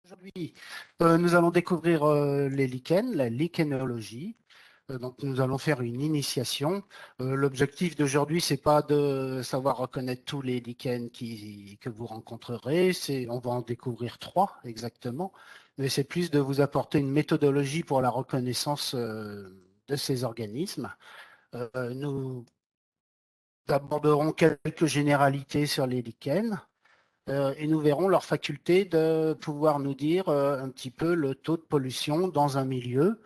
Aujourd'hui, nous allons découvrir les lichens, la lichénologie. Donc, nous allons faire une initiation. L'objectif d'aujourd'hui, c'est pas de savoir reconnaître tous les lichens que vous rencontrerez. On va en découvrir 3 exactement, mais c'est plus de vous apporter une méthodologie pour la reconnaissance de ces organismes. Nous aborderons quelques généralités sur les lichens. Et nous verrons leur faculté de pouvoir nous dire un petit peu le taux de pollution dans un milieu.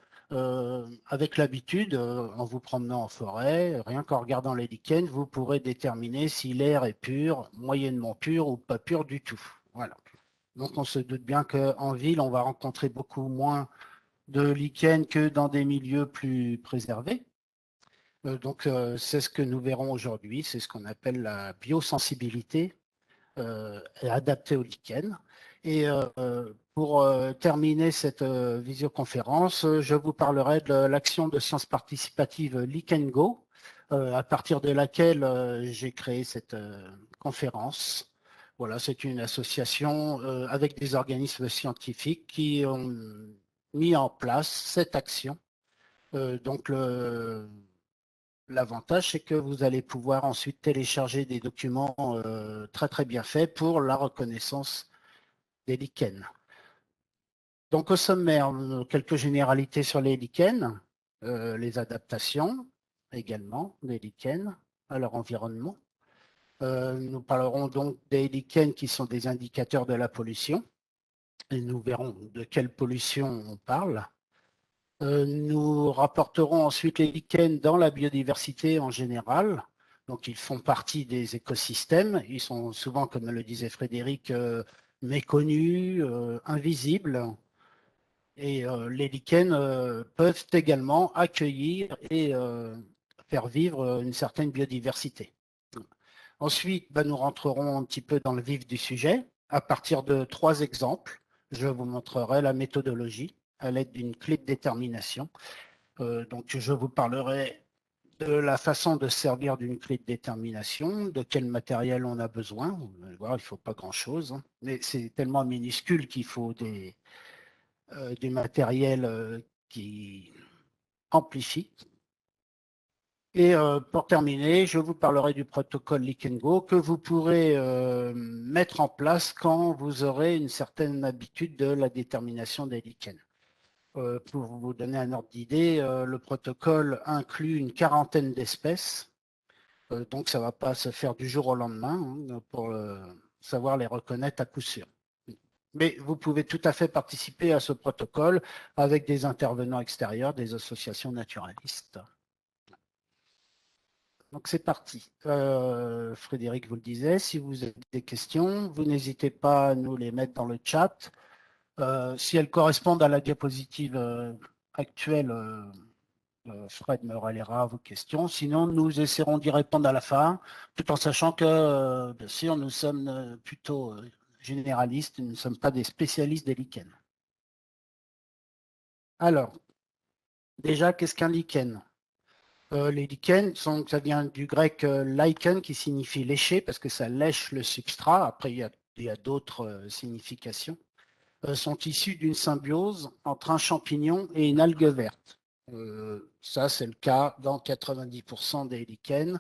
Avec l'habitude, en vous promenant en forêt, rien qu'en regardant les lichens, vous pourrez déterminer si l'air est pur, moyennement pur ou pas pur du tout. Voilà. Donc on se doute bien qu'en ville, on va rencontrer beaucoup moins de lichens que dans des milieux plus préservés. C'est ce que nous verrons aujourd'hui, c'est ce qu'on appelle la biosensibilité adapté au lichen. Et pour terminer cette visioconférence, je vous parlerai de l'action de sciences participatives LichenGo, à partir de laquelle j'ai créé cette conférence. Voilà, c'est une association avec des organismes scientifiques qui ont mis en place cette action. Donc, l'avantage, c'est que vous allez pouvoir ensuite télécharger des documents très très bien faits pour la reconnaissance des lichens. Donc au sommaire, quelques généralités sur les lichens, les adaptations également des lichens à leur environnement. Nous parlerons donc des lichens qui sont des indicateurs de la pollution et nous verrons de quelle pollution on parle. Nous rapporterons ensuite les lichens dans la biodiversité en général. Donc, ils font partie des écosystèmes. Ils sont souvent, comme le disait Frédéric, méconnus, invisibles. Et les lichens peuvent également accueillir et faire vivre une certaine biodiversité. Ensuite, nous rentrerons un petit peu dans le vif du sujet. À partir de 3 exemples, je vous montrerai la méthodologie à l'aide d'une clé de détermination. Donc, je vous parlerai de la façon de servir d'une clé de détermination, de quel matériel on a besoin. Vous allez voir, il ne faut pas grand-chose, hein, mais c'est tellement minuscule qu'il faut du matériel qui amplifie. Et pour terminer, je vous parlerai du protocole LichenGo que vous pourrez mettre en place quand vous aurez une certaine habitude de la détermination des lichens. Pour vous donner un ordre d'idée, le protocole inclut une quarantaine d'espèces, donc ça ne va pas se faire du jour au lendemain pour savoir les reconnaître à coup sûr. Mais vous pouvez tout à fait participer à ce protocole avec des intervenants extérieurs, des associations naturalistes. Donc c'est parti. Frédéric vous le disait, si vous avez des questions, vous n'hésitez pas à nous les mettre dans le chat. Si elles correspondent à la diapositive actuelle, Fred me relayera vos questions. Sinon, nous essaierons d'y répondre à la fin, tout en sachant que, bien sûr, nous sommes plutôt généralistes, nous ne sommes pas des spécialistes des lichens. Alors, déjà, qu'est-ce qu'un lichen? Les lichens, ça vient du grec lichen, qui signifie lécher, parce que ça lèche le substrat. Après, il y a d'autres significations. Sont issus d'une symbiose entre un champignon et une algue verte. Ça, c'est le cas dans 90% des lichens.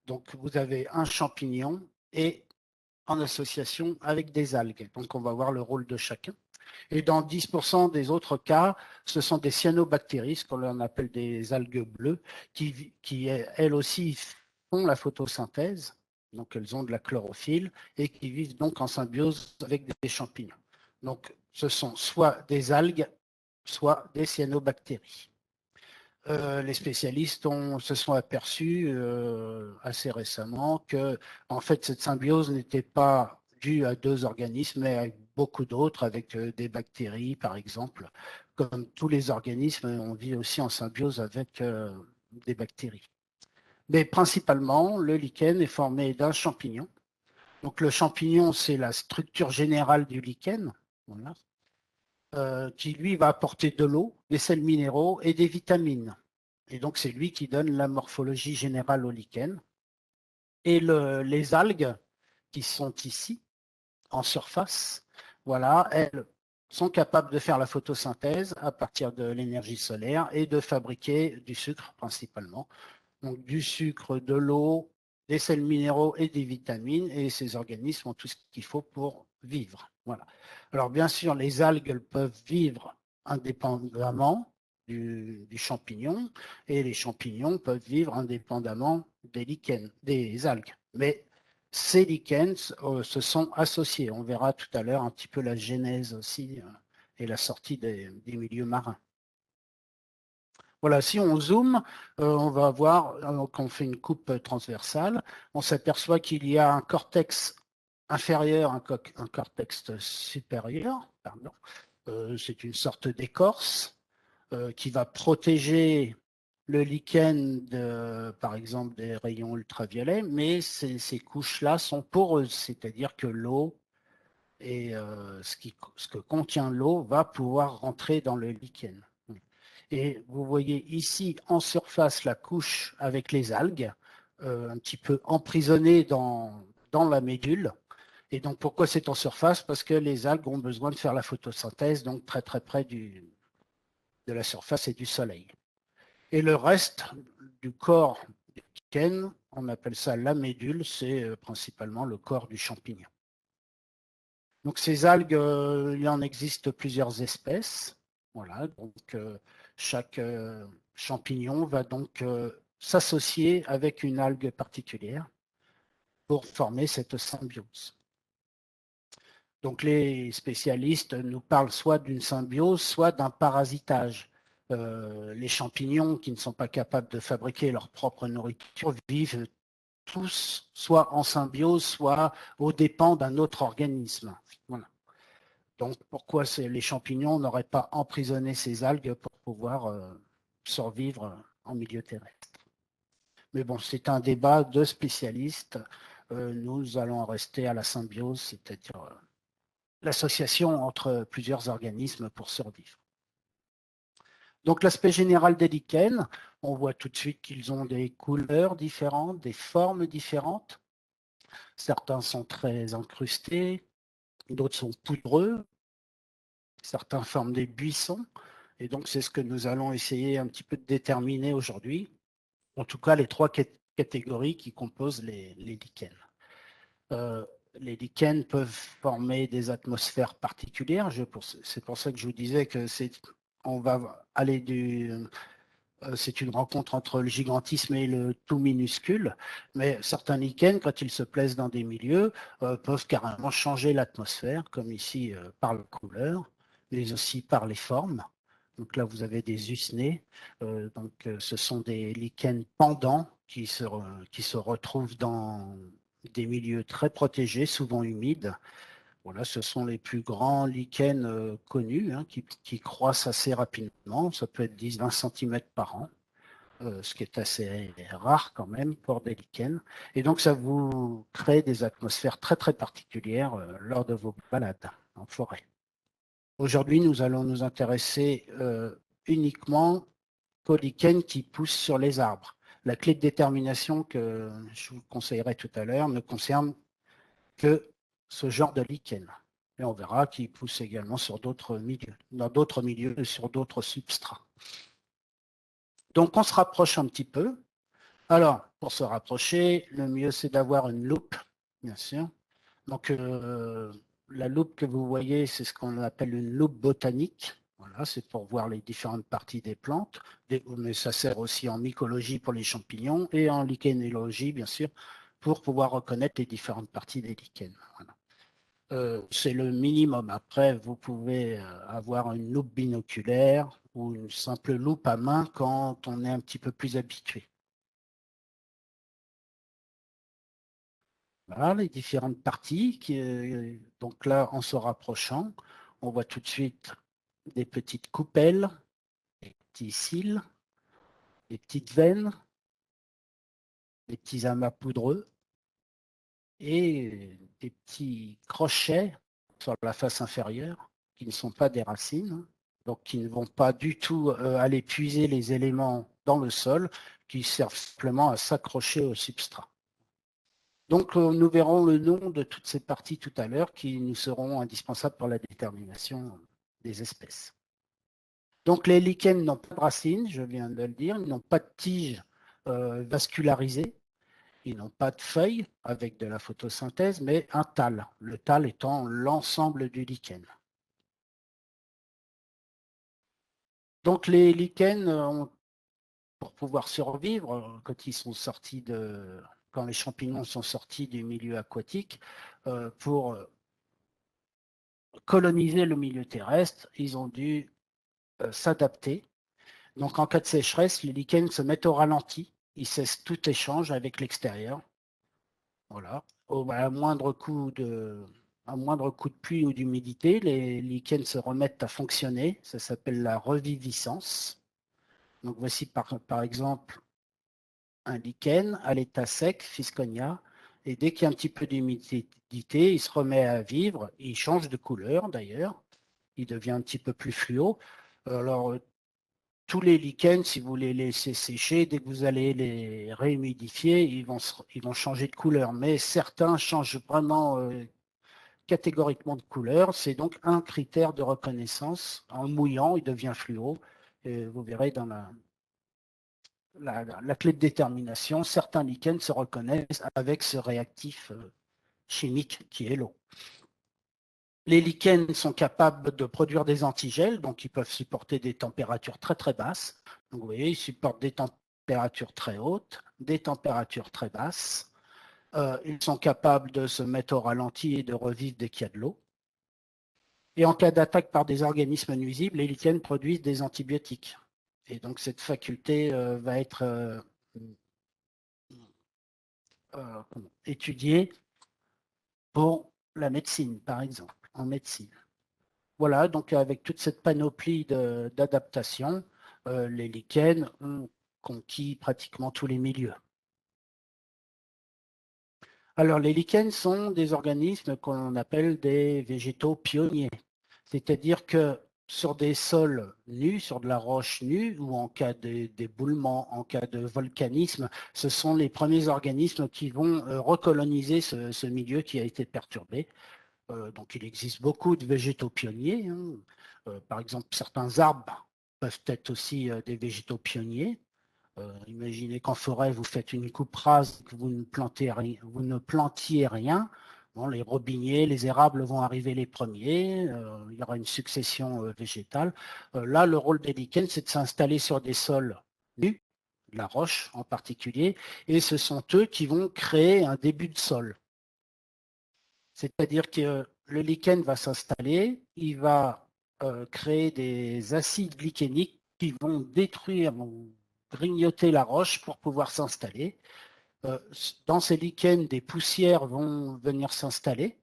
Donc, vous avez un champignon et en association avec des algues. Donc, on va voir le rôle de chacun. Et dans 10% des autres cas, ce sont des cyanobactéries, ce qu'on appelle des algues bleues, qui elles aussi font la photosynthèse. Donc, elles ont de la chlorophylle et qui vivent donc en symbiose avec des champignons. Donc, ce sont soit des algues, soit des cyanobactéries. Les spécialistes se sont aperçus assez récemment que, en fait, cette symbiose n'était pas due à 2 organismes, mais à beaucoup d'autres, avec des bactéries, par exemple. Comme tous les organismes, on vit aussi en symbiose avec des bactéries. Mais principalement, le lichen est formé d'un champignon. Donc, le champignon, c'est la structure générale du lichen, voilà, qui, lui, va apporter de l'eau, des sels minéraux et des vitamines. Et donc, c'est lui qui donne la morphologie générale au lichen. Et les algues qui sont ici, en surface, voilà, elles sont capables de faire la photosynthèse à partir de l'énergie solaire et de fabriquer du sucre principalement. Donc du sucre, de l'eau, des sels minéraux et des vitamines, et ces organismes ont tout ce qu'il faut pour vivre. Voilà. Alors bien sûr, les algues peuvent vivre indépendamment du champignon, et les champignons peuvent vivre indépendamment des lichens, des algues. Mais ces lichens se sont associés. On verra tout à l'heure un petit peu la genèse aussi et la sortie des milieux marins. Voilà, si on zoome, on va voir, quand on fait une coupe transversale, on s'aperçoit qu'il y a un cortex inférieur, un cortex supérieur, pardon. C'est une sorte d'écorce qui va protéger le lichen, par exemple, des rayons ultraviolets, mais ces couches-là sont poreuses, c'est-à-dire que l'eau et ce que contient l'eau va pouvoir rentrer dans le lichen. Et vous voyez ici en surface la couche avec les algues, un petit peu emprisonnée dans la médule. Et donc pourquoi c'est en surface? Parce que les algues ont besoin de faire la photosynthèse, donc très très près de la surface et du soleil. Et le reste du corps du lichen, on appelle ça la médule, c'est principalement le corps du champignon. Donc ces algues, il en existe plusieurs espèces. Voilà, donc chaque champignon va donc s'associer avec une algue particulière pour former cette symbiose. Donc les spécialistes nous parlent soit d'une symbiose, soit d'un parasitage. Les champignons qui ne sont pas capables de fabriquer leur propre nourriture vivent tous soit en symbiose, soit aux dépens d'un autre organisme. Voilà. Donc, pourquoi les champignons n'auraient pas emprisonné ces algues pour pouvoir survivre en milieu terrestre? Mais bon, c'est un débat de spécialistes. Nous allons rester à la symbiose, c'est-à-dire l'association entre plusieurs organismes pour survivre. Donc, l'aspect général des lichens, on voit tout de suite qu'ils ont des couleurs différentes, des formes différentes. Certains sont très incrustés, d'autres sont poudreux, certains forment des buissons. Et donc, c'est ce que nous allons essayer un petit peu de déterminer aujourd'hui. En tout cas, les trois catégories qui composent les lichens. Les lichens peuvent former des atmosphères particulières. C'est pour ça que je vous disais que on va aller c'est une rencontre entre le gigantisme et le tout minuscule, mais certains lichens, quand ils se plaisent dans des milieux, peuvent carrément changer l'atmosphère, comme ici par la couleur, mais aussi par les formes. Donc là, vous avez des usnés. Ce sont des lichens pendants qui se retrouvent dans des milieux très protégés, souvent humides. Voilà, ce sont les plus grands lichens connus, hein, qui croissent assez rapidement. Ça peut être 10-20 cm par an, ce qui est assez rare quand même pour des lichens. Et donc, ça vous crée des atmosphères très, très particulières lors de vos balades en forêt. Aujourd'hui, nous allons nous intéresser uniquement aux lichens qui poussent sur les arbres. La clé de détermination que je vous conseillerais tout à l'heure ne concerne que ce genre de lichen. Et on verra qu'ils poussent également sur d'autres milieux, dans d'autres milieux et sur d'autres substrats. Donc, on se rapproche un petit peu. Alors, pour se rapprocher, le mieux, c'est d'avoir une loupe, bien sûr. Donc, la loupe que vous voyez, c'est ce qu'on appelle une loupe botanique. Voilà, c'est pour voir les différentes parties des plantes, mais ça sert aussi en mycologie pour les champignons et en lichenologie, bien sûr, pour pouvoir reconnaître les différentes parties des lichens. Voilà. C'est le minimum. Après, vous pouvez avoir une loupe binoculaire ou une simple loupe à main quand on est un petit peu plus habitué. Voilà les différentes parties. Donc là, en se rapprochant, on voit tout de suite des petites coupelles, des petits cils, des petites veines, des petits amas poudreux et des petits crochets sur la face inférieure qui ne sont pas des racines, donc qui ne vont pas du tout aller puiser les éléments dans le sol, qui servent simplement à s'accrocher au substrat. Donc nous verrons le nom de toutes ces parties tout à l'heure qui nous seront indispensables pour la détermination des espèces. Donc les lichens n'ont pas de racines, je viens de le dire, ils n'ont pas de tiges vascularisées, ils n'ont pas de feuilles avec de la photosynthèse, mais un thalle, le thalle étant l'ensemble du lichen. Donc les lichens, pour pouvoir survivre, quand les champignons sont sortis du milieu aquatique, pour coloniser le milieu terrestre, ils ont dû s'adapter. Donc en cas de sécheresse, les lichens se mettent au ralenti, ils cessent tout échange avec l'extérieur. Voilà. À moindre coup de pluie ou d'humidité, les lichens se remettent à fonctionner. Ça s'appelle la reviviscence. Donc voici par exemple un lichen à l'état sec, Fisconia, et dès qu'il y a un petit peu d'humidité, il se remet à vivre, il change de couleur d'ailleurs, il devient un petit peu plus fluo. Alors, tous les lichens, si vous les laissez sécher, dès que vous allez les réhumidifier, ils vont changer de couleur, mais certains changent vraiment catégoriquement de couleur. C'est donc un critère de reconnaissance. En mouillant, il devient fluo. Et vous verrez dans la clé de détermination, certains lichens se reconnaissent avec ce réactif chimique qui est l'eau. Les lichens sont capables de produire des antigels, donc ils peuvent supporter des températures très très basses. Donc vous voyez, ils supportent des températures très hautes, des températures très basses. Ils sont capables de se mettre au ralenti et de revivre dès qu'il y a de l'eau. Et en cas d'attaque par des organismes nuisibles, les lichens produisent des antibiotiques. Et donc cette faculté va être étudiée pour la médecine, par exemple, en médecine. Voilà, donc avec toute cette panoplie d'adaptation, les lichens ont conquis pratiquement tous les milieux. Alors, les lichens sont des organismes qu'on appelle des végétaux pionniers, c'est-à-dire que sur des sols nus, sur de la roche nue, ou en cas d'éboulement, en cas de volcanisme, ce sont les premiers organismes qui vont recoloniser ce milieu qui a été perturbé. Donc, il existe beaucoup de végétaux pionniers, hein. Par exemple, certains arbres peuvent être aussi des végétaux pionniers. Imaginez qu'en forêt, vous faites une coupe rase, que vous ne plantiez rien. Bon, les robiniers, les érables vont arriver les premiers. Il y aura une succession végétale. Là, le rôle des lichens, c'est de s'installer sur des sols nus, de la roche en particulier, et ce sont eux qui vont créer un début de sol. C'est-à-dire que le lichen va s'installer, il va créer des acides glycéniques qui vont détruire, vont grignoter la roche pour pouvoir s'installer. Dans ces lichens, des poussières vont venir s'installer,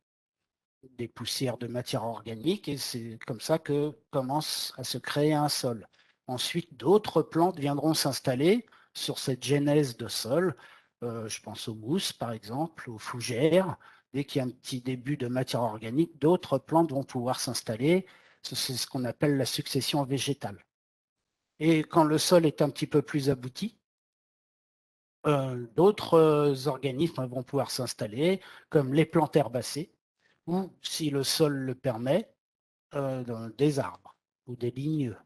des poussières de matière organique, et c'est comme ça que commence à se créer un sol. Ensuite, d'autres plantes viendront s'installer sur cette genèse de sol. Je pense aux mousses, par exemple, aux fougères. Dès qu'il y a un petit début de matière organique, d'autres plantes vont pouvoir s'installer. C'est ce qu'on appelle la succession végétale. Et quand le sol est un petit peu plus abouti, d'autres organismes vont pouvoir s'installer, comme les plantes herbacées, ou, si le sol le permet, des arbres ou des ligneux.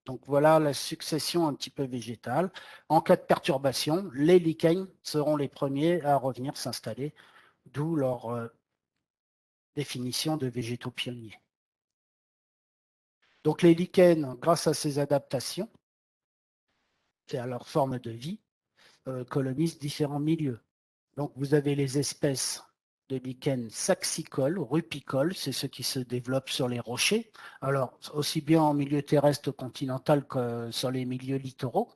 Donc voilà la succession un petit peu végétale. En cas de perturbation, les lichens seront les premiers à revenir s'installer, d'où leur définition de végétaux pionniers. Donc les lichens, grâce à ces adaptations et à leur forme de vie, colonisent différents milieux. Donc vous avez les espèces de lichens saxicoles, rupicoles, c'est ceux qui se développent sur les rochers. Alors, aussi bien en milieu terrestre continental que sur les milieux littoraux.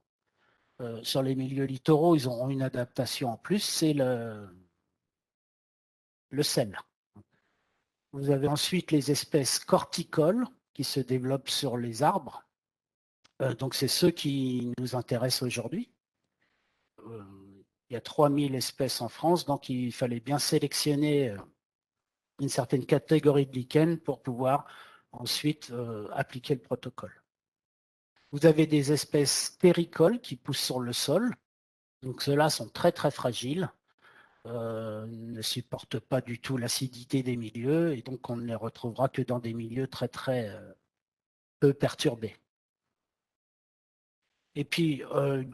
Sur les milieux littoraux, ils auront une adaptation en plus, c'est le sel. Vous avez ensuite les espèces corticoles qui se développent sur les arbres. Donc, c'est ceux qui nous intéressent aujourd'hui. Il y a 3000 espèces en France, donc il fallait bien sélectionner une certaine catégorie de lichens pour pouvoir ensuite appliquer le protocole. Vous avez des espèces terricoles qui poussent sur le sol. Donc ceux-là sont très très fragiles, ne supportent pas du tout l'acidité des milieux et donc on ne les retrouvera que dans des milieux très très peut perturber. Et puis,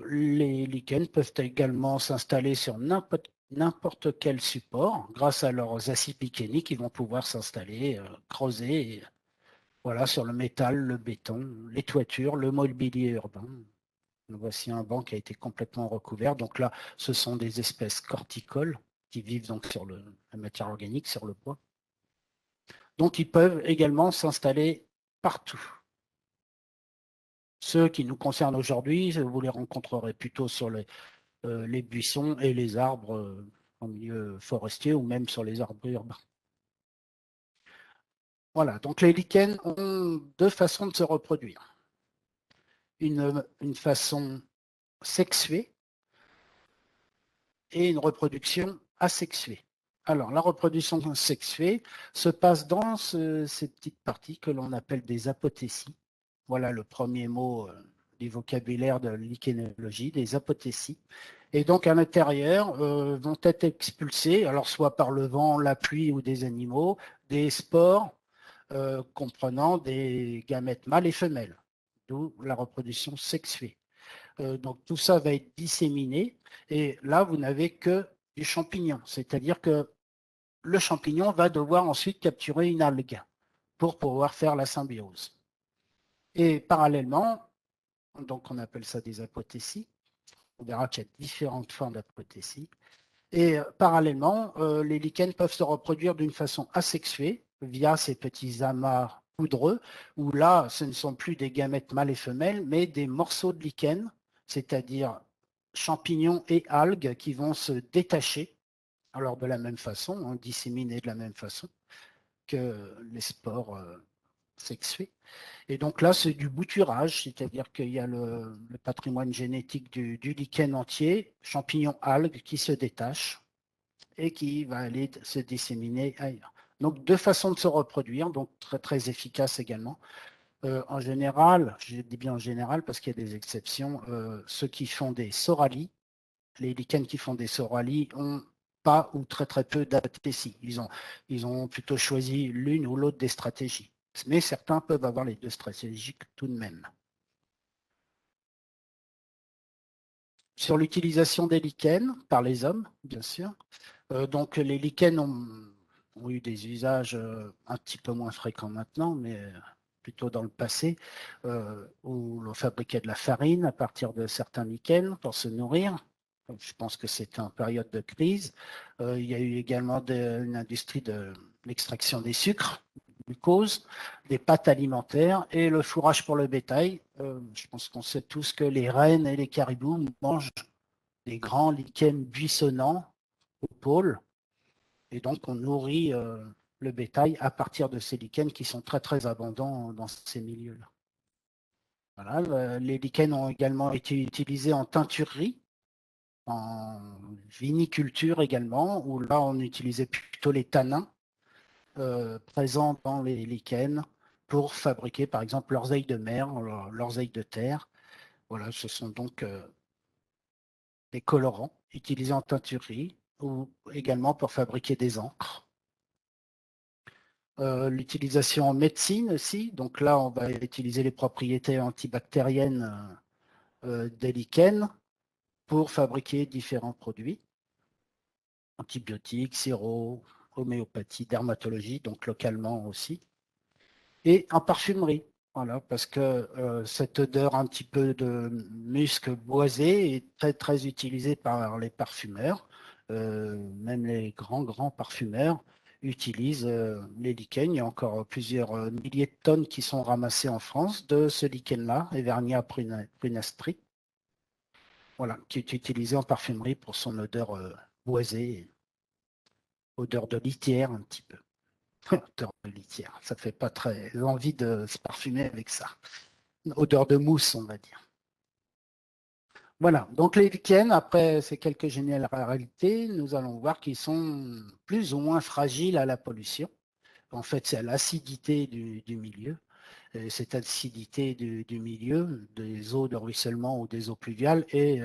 les lichens peuvent également s'installer sur n'importe quel support. Grâce à leurs acides lichéniques, ils vont pouvoir s'installer, creuser, voilà, sur le métal, le béton, les toitures, le mobilier urbain. Voici un banc qui a été complètement recouvert. Donc là, ce sont des espèces corticoles qui vivent donc sur la matière organique, sur le bois. Donc, ils peuvent également s'installer partout. Ceux qui nous concernent aujourd'hui, vous les rencontrerez plutôt sur les buissons et les arbres en milieu forestier ou même sur les arbres urbains. Voilà, donc les lichens ont deux façons de se reproduire. Une façon sexuée et une reproduction asexuée. Alors, la reproduction sexuée se passe dans ces petites parties que l'on appelle des apothécies. Voilà le premier mot du vocabulaire de l'ichénologie, des apothécies. Et donc, à l'intérieur, vont être expulsés, alors soit par le vent, la pluie ou des animaux, des spores comprenant des gamètes mâles et femelles, d'où la reproduction sexuée. Donc, tout ça va être disséminé. Et là, vous n'avez que du champignon. C'est-à-dire que le champignon va devoir ensuite capturer une algue pour pouvoir faire la symbiose. Et parallèlement, donc on appelle ça des apothécies. On verra qu'il y a différentes formes d'apothécies. Et parallèlement, les lichens peuvent se reproduire d'une façon asexuée via ces petits amas poudreux, où là, ce ne sont plus des gamètes mâles et femelles, mais des morceaux de lichen, c'est-à-dire champignons et algues qui vont se détacher, alors de la même façon, hein, disséminés de la même façon que les spores sexués. Et donc là, c'est du bouturage, c'est-à-dire qu'il y a le patrimoine génétique du lichen entier, champignons, algues, qui se détachent et qui va aller se disséminer ailleurs. Donc, deux façons de se reproduire, donc très, très efficaces également. En général, je dis bien en général parce qu'il y a des exceptions, ceux qui font des soralies, les lichens qui font des soralies ont pas ou très très peu d'apothécies. Ils ont plutôt choisi l'une ou l'autre des stratégies. Mais certains peuvent avoir les deux stratégies tout de même. Sur l'utilisation des lichens par les hommes, bien sûr. Donc les lichens ont eu des usages un petit peu moins fréquents maintenant, mais plutôt dans le passé, où l'on fabriquait de la farine à partir de certains lichens pour se nourrir. Je pense que c'était en période de crise. Il y a eu également une industrie de l'extraction des sucres, glucose, des pâtes alimentaires et le fourrage pour le bétail. Je pense qu'on sait tous que les rennes et les caribous mangent des grands lichens buissonnants au pôle. Et donc, on nourrit le bétail à partir de ces lichens qui sont très, très abondants dans ces milieux-là. Voilà, les lichens ont également été utilisés en teinturerie, en viniculture également, où là, on utilisait plutôt les tanins présents dans les lichens pour fabriquer, par exemple, l'orzeille de mer, l'orzeille de terre. Voilà, ce sont donc des colorants utilisés en teinturerie ou également pour fabriquer des encres. L'utilisation en médecine aussi, donc là on va utiliser les propriétés antibactériennes des lichens pour fabriquer différents produits, antibiotiques, sirop, homéopathie, dermatologie, donc localement aussi, et en parfumerie. Voilà, parce que cette odeur un petit peu de musc boisé est très, très utilisée par les parfumeurs, même les grands parfumeurs utilisent les lichens. Il y a encore plusieurs milliers de tonnes qui sont ramassées en France de ce lichen-là, Evernia prunastri, voilà, qui est utilisé en parfumerie pour son odeur boisée, odeur de litière un petit peu. Odeur de litière, ça ne fait pas très envie de se parfumer avec ça. Odeur de mousse, on va dire. Voilà, donc les lichens, après ces quelques généralités, nous allons voir qu'ils sont plus ou moins fragiles à la pollution. En fait, c'est à l'acidité du milieu. Et cette acidité du milieu, des eaux de ruissellement ou des eaux pluviales, est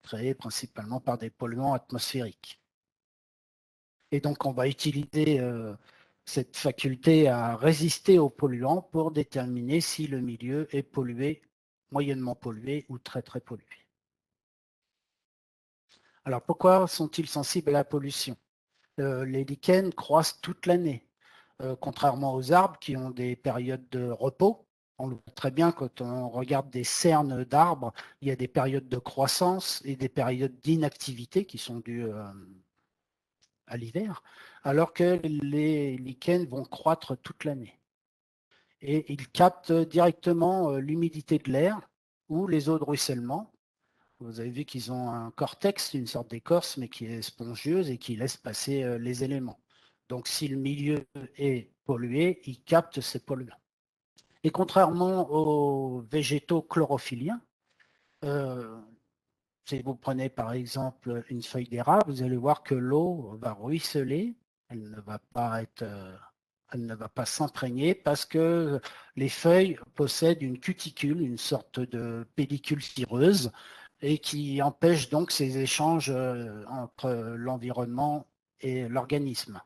créée principalement par des polluants atmosphériques. Et donc, on va utiliser cette faculté à résister aux polluants pour déterminer si le milieu est pollué, moyennement pollué ou très très pollué. Alors pourquoi sont-ils sensibles à la pollution? Les lichens croissent toute l'année, contrairement aux arbres qui ont des périodes de repos. On le voit très bien quand on regarde des cernes d'arbres, il y a des périodes de croissance et des périodes d'inactivité qui sont dues à l'hiver, alors que les lichens vont croître toute l'année. Et ils captent directement l'humidité de l'air ou les eaux de ruissellement. Vous avez vu qu'ils ont un cortex, une sorte d'écorce, mais qui est spongieuse et qui laisse passer les éléments. Donc, si le milieu est pollué, ils captent ces polluants. Et contrairement aux végétaux chlorophylliens, euh, si vous prenez par exemple une feuille d'érable, vous allez voir que l'eau va ruisseler, elle ne va pas être, elle ne va pas s'imprégner parce que les feuilles possèdent une cuticule, une sorte de pellicule cireuse, et qui empêche donc ces échanges entre l'environnement et l'organisme.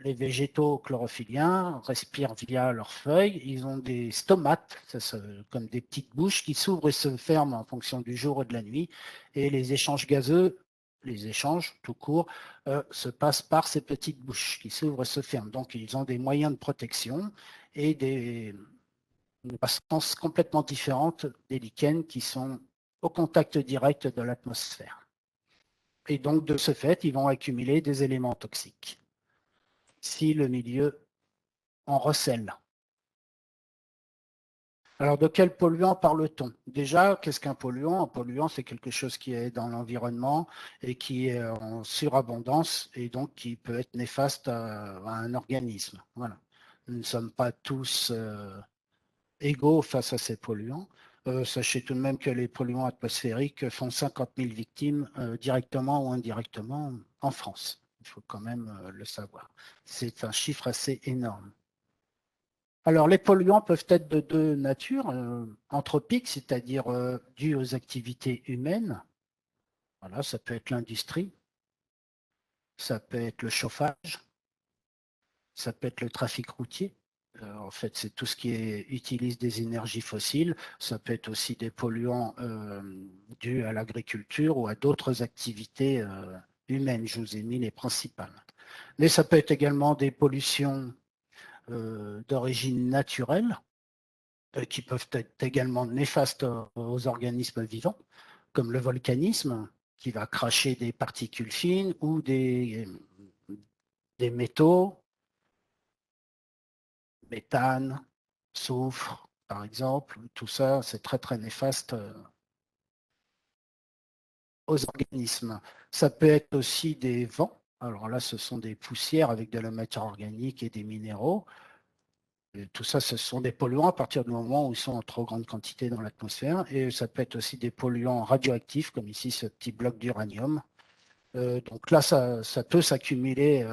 Les végétaux chlorophylliens respirent via leurs feuilles. Ils ont des stomates, comme des petites bouches qui s'ouvrent et se ferment en fonction du jour et de la nuit. Et les échanges gazeux, les échanges tout court, se passent par ces petites bouches qui s'ouvrent et se ferment. Donc ils ont des moyens de protection et une croissance complètement différente des lichens qui sont au contact direct de l'atmosphère. Et donc de ce fait, ils vont accumuler des éléments toxiques si le milieu en recèle. Alors, de quel polluant parle-t-on? Déjà, qu'est-ce qu'un polluant? Un polluant, c'est quelque chose qui est dans l'environnement et qui est en surabondance et donc qui peut être néfaste à un organisme. Voilà. Nous ne sommes pas tous égaux face à ces polluants. Sachez tout de même que les polluants atmosphériques font 50 000 victimes directement ou indirectement en France. Il faut quand même le savoir. C'est un chiffre assez énorme. Alors, les polluants peuvent être de deux natures, anthropiques, c'est-à-dire dus aux activités humaines. Voilà, ça peut être l'industrie, ça peut être le chauffage, ça peut être le trafic routier. En fait, c'est tout ce qui utilise des énergies fossiles. Ça peut être aussi des polluants dus à l'agriculture ou à d'autres activités humaines. Je vous ai mis les principales. Mais ça peut être également des pollutions d'origine naturelle, qui peuvent être également néfastes aux organismes vivants, comme le volcanisme, qui va cracher des particules fines ou des métaux, méthane, soufre, par exemple. Tout ça, c'est très, très néfaste aux organismes. Ça peut être aussi des vents. Alors là, ce sont des poussières avec de la matière organique et des minéraux. Et tout ça, ce sont des polluants à partir du moment où ils sont en trop grande quantité dans l'atmosphère. Et ça peut être aussi des polluants radioactifs, comme ici ce petit bloc d'uranium. Donc là, ça peut s'accumuler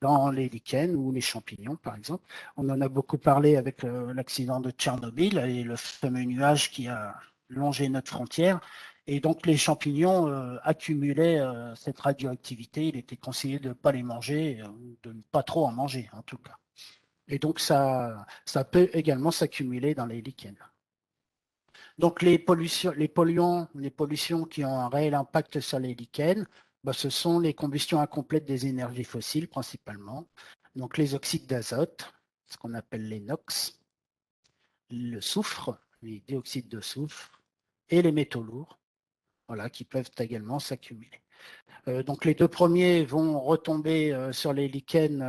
dans les lichens ou les champignons, par exemple. On en a beaucoup parlé avec l'accident de Tchernobyl et le fameux nuage qui a longé notre frontière. Et donc les champignons accumulaient cette radioactivité. Il était conseillé de ne pas les manger, de ne pas trop en manger en tout cas. Et donc, ça peut également s'accumuler dans les lichens. Donc, les pollutions qui ont un réel impact sur les lichens, bah, ce sont les combustions incomplètes des énergies fossiles principalement. Donc, les oxydes d'azote, ce qu'on appelle les NOx, le soufre, les dioxydes de soufre, et les métaux lourds, voilà, qui peuvent également s'accumuler. Donc, les deux premiers vont retomber sur les lichens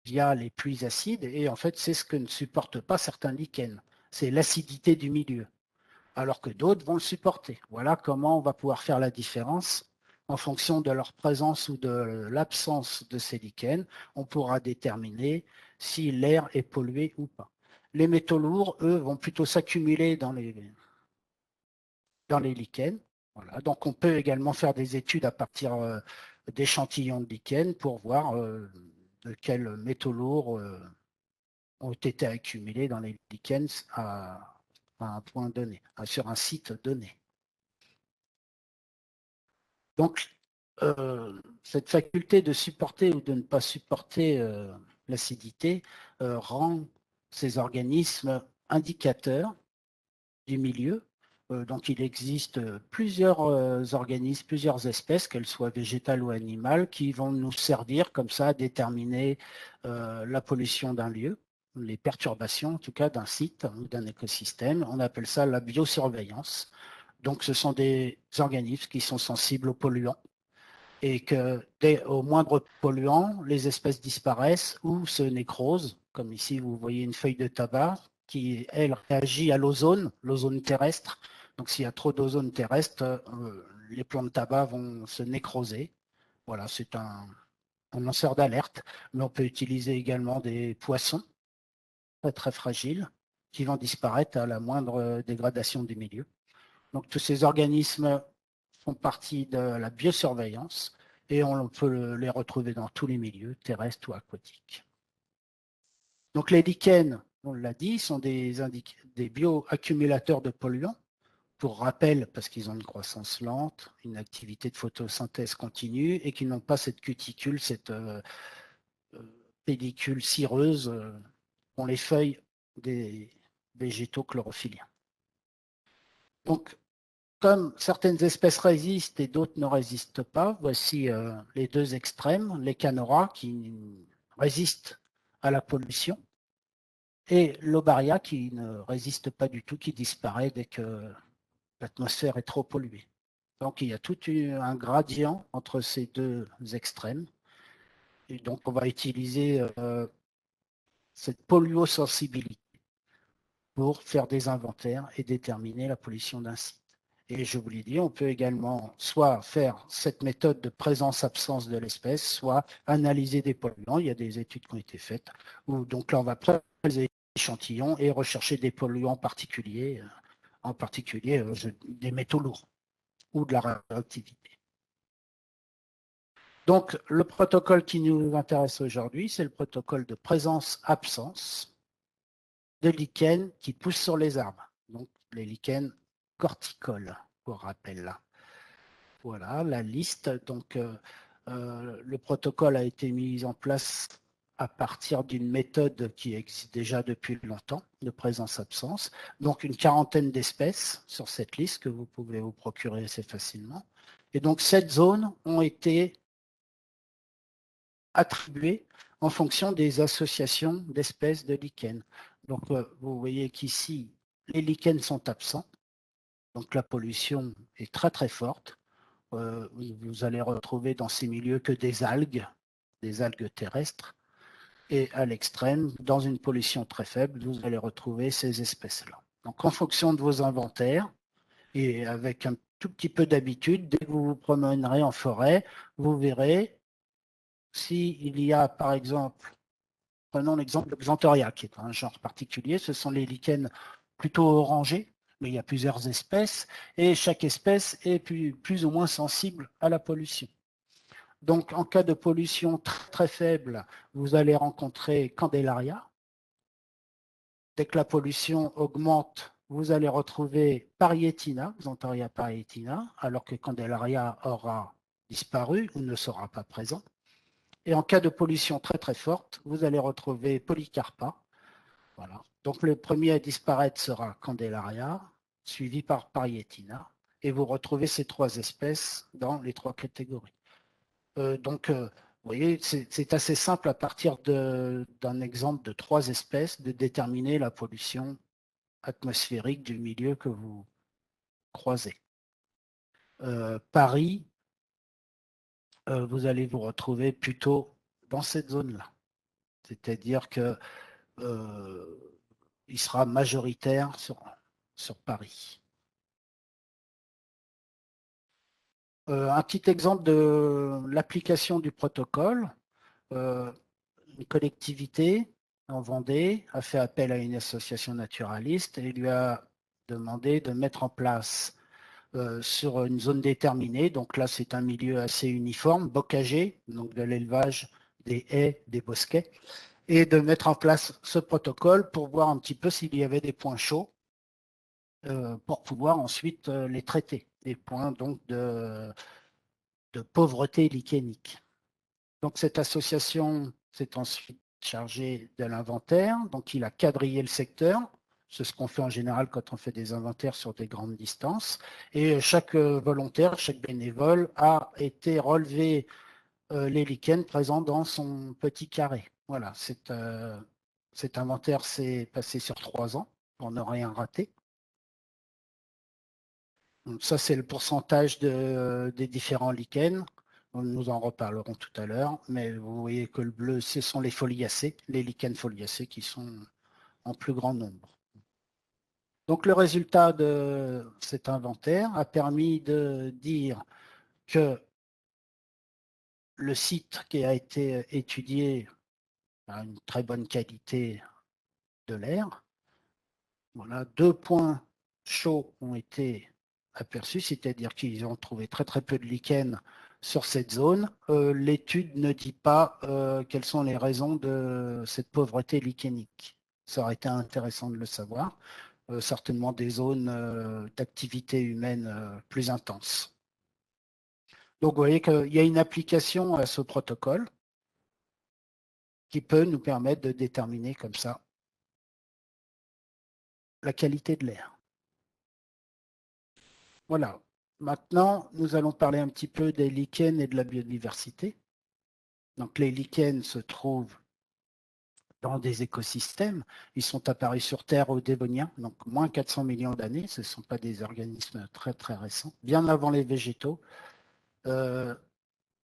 via les pluies acides. Et en fait, c'est ce que ne supportent pas certains lichens. C'est l'acidité du milieu, alors que d'autres vont le supporter. Voilà comment on va pouvoir faire la différence en fonction de leur présence ou de l'absence de ces lichens. On pourra déterminer si l'air est pollué ou pas. Les métaux lourds, eux, vont plutôt s'accumuler dans les lichens. Voilà. Donc, on peut également faire des études à partir d'échantillons de lichens pour voir de quels métaux lourds ont été accumulés dans les lichens à un point donné, sur un site donné. Donc, cette faculté de supporter ou de ne pas supporter l'acidité rend ces organismes indicateurs du milieu. Donc il existe plusieurs organismes, plusieurs espèces, qu'elles soient végétales ou animales, qui vont nous servir comme ça à déterminer la pollution d'un lieu, les perturbations en tout cas d'un site ou d'un écosystème. On appelle ça la biosurveillance. Donc ce sont des organismes qui sont sensibles aux polluants et que au moindre polluant, les espèces disparaissent ou se nécrosent, comme ici vous voyez une feuille de tabac qui, elle, réagit à l'ozone terrestre. Donc s'il y a trop d'ozone terrestre, les plants de tabac vont se nécroser. Voilà, c'est un lanceur d'alerte, mais on peut utiliser également des poissons très, très fragiles qui vont disparaître à la moindre dégradation du milieu. Donc tous ces organismes font partie de la biosurveillance et on peut les retrouver dans tous les milieux, terrestres ou aquatiques. Donc les lichens, on l'a dit, sont des bioaccumulateurs de polluants. Pour rappel, parce qu'ils ont une croissance lente, une activité de photosynthèse continue et qui n'ont pas cette cuticule, cette pellicule cireuse qu'ont les feuilles des végétaux chlorophylliens. Donc, comme certaines espèces résistent et d'autres ne résistent pas, voici les deux extrêmes, les canoras qui résistent à la pollution et l'Obaria qui ne résiste pas du tout, qui disparaît dès que l'atmosphère est trop polluée. Donc il y a tout un gradient entre ces deux extrêmes. Et donc on va utiliser cette polluosensibilité pour faire des inventaires et déterminer la pollution d'un site. Et je vous l'ai dit, on peut également soit faire cette méthode de présence-absence de l'espèce, soit analyser des polluants. Il y a des études qui ont été faites. Où, donc là, on va prendre des échantillons et rechercher des polluants particuliers, en particulier des métaux lourds ou de la radioactivité. Donc, le protocole qui nous intéresse aujourd'hui, c'est le protocole de présence-absence de lichens qui poussent sur les arbres. Donc, les lichens corticoles, pour rappel. Voilà la liste. Donc, le protocole a été mis en place à partir d'une méthode qui existe déjà depuis longtemps, de présence-absence. Donc, une quarantaine d'espèces sur cette liste que vous pouvez vous procurer assez facilement. Et donc, cette zone ont été attribuées en fonction des associations d'espèces de lichens. Donc, vous voyez qu'ici, les lichens sont absents. Donc, la pollution est très, très forte. Vous allez retrouver dans ces milieux que des algues terrestres. Et à l'extrême, dans une pollution très faible, vous allez retrouver ces espèces-là. Donc, en fonction de vos inventaires et avec un tout petit peu d'habitude, dès que vous vous promènerez en forêt, vous verrez s'il y a, par exemple, prenons l'exemple de Xanthoria, qui est un genre particulier, ce sont les lichens plutôt orangés, mais il y a plusieurs espèces, et chaque espèce est plus ou moins sensible à la pollution. Donc, en cas de pollution très, très faible, vous allez rencontrer Candelaria. Dès que la pollution augmente, vous allez retrouver Parietina, Xanthoria parietina, alors que Candelaria aura disparu ou ne sera pas présent. Et en cas de pollution très très forte, vous allez retrouver Polycarpa. Voilà. Donc le premier à disparaître sera Candelaria, suivi par Parietina. Et vous retrouvez ces trois espèces dans les trois catégories. Vous voyez, c'est assez simple à partir d'un exemple de trois espèces de déterminer la pollution atmosphérique du milieu que vous croisez. Paris, vous allez vous retrouver plutôt dans cette zone-là. C'est-à-dire que il sera majoritaire sur Paris. Un petit exemple de l'application du protocole. Une collectivité en Vendée a fait appel à une association naturaliste et lui a demandé de mettre en place sur une zone déterminée, donc là c'est un milieu assez uniforme, bocager, donc de l'élevage, des haies, des bosquets, et de mettre en place ce protocole pour voir un petit peu s'il y avait des points chauds pour pouvoir ensuite les traiter, des points donc de pauvreté lichénique. Donc cette association s'est ensuite chargée de l'inventaire, donc il a quadrillé le secteur, c'est ce qu'on fait en général quand on fait des inventaires sur des grandes distances, et chaque volontaire, chaque bénévole a été relevé les lichens présents dans son petit carré. Voilà, cet inventaire s'est passé sur 3 ans pour ne rien rater. Donc ça, c'est le pourcentage des différents lichens. Nous en reparlerons tout à l'heure, mais vous voyez que le bleu, ce sont les foliacées, les lichens foliacées qui sont en plus grand nombre. Donc le résultat de cet inventaire a permis de dire que le site qui a été étudié a une très bonne qualité de l'air. Voilà, 2 points chauds ont été aperçus, c'est-à-dire qu'ils ont trouvé très très peu de lichens sur cette zone. L'étude ne dit pas quelles sont les raisons de cette pauvreté lichénique. Ça aurait été intéressant de le savoir. Certainement des zones d'activité humaine plus intenses. Donc vous voyez qu'il y a une application à ce protocole qui peut nous permettre de déterminer comme ça la qualité de l'air. Voilà. Maintenant, nous allons parler un petit peu des lichens et de la biodiversité. Donc, les lichens se trouvent dans des écosystèmes. Ils sont apparus sur Terre au Dévonien, donc moins 400 millions d'années. Ce ne sont pas des organismes très, très récents. Bien avant les végétaux,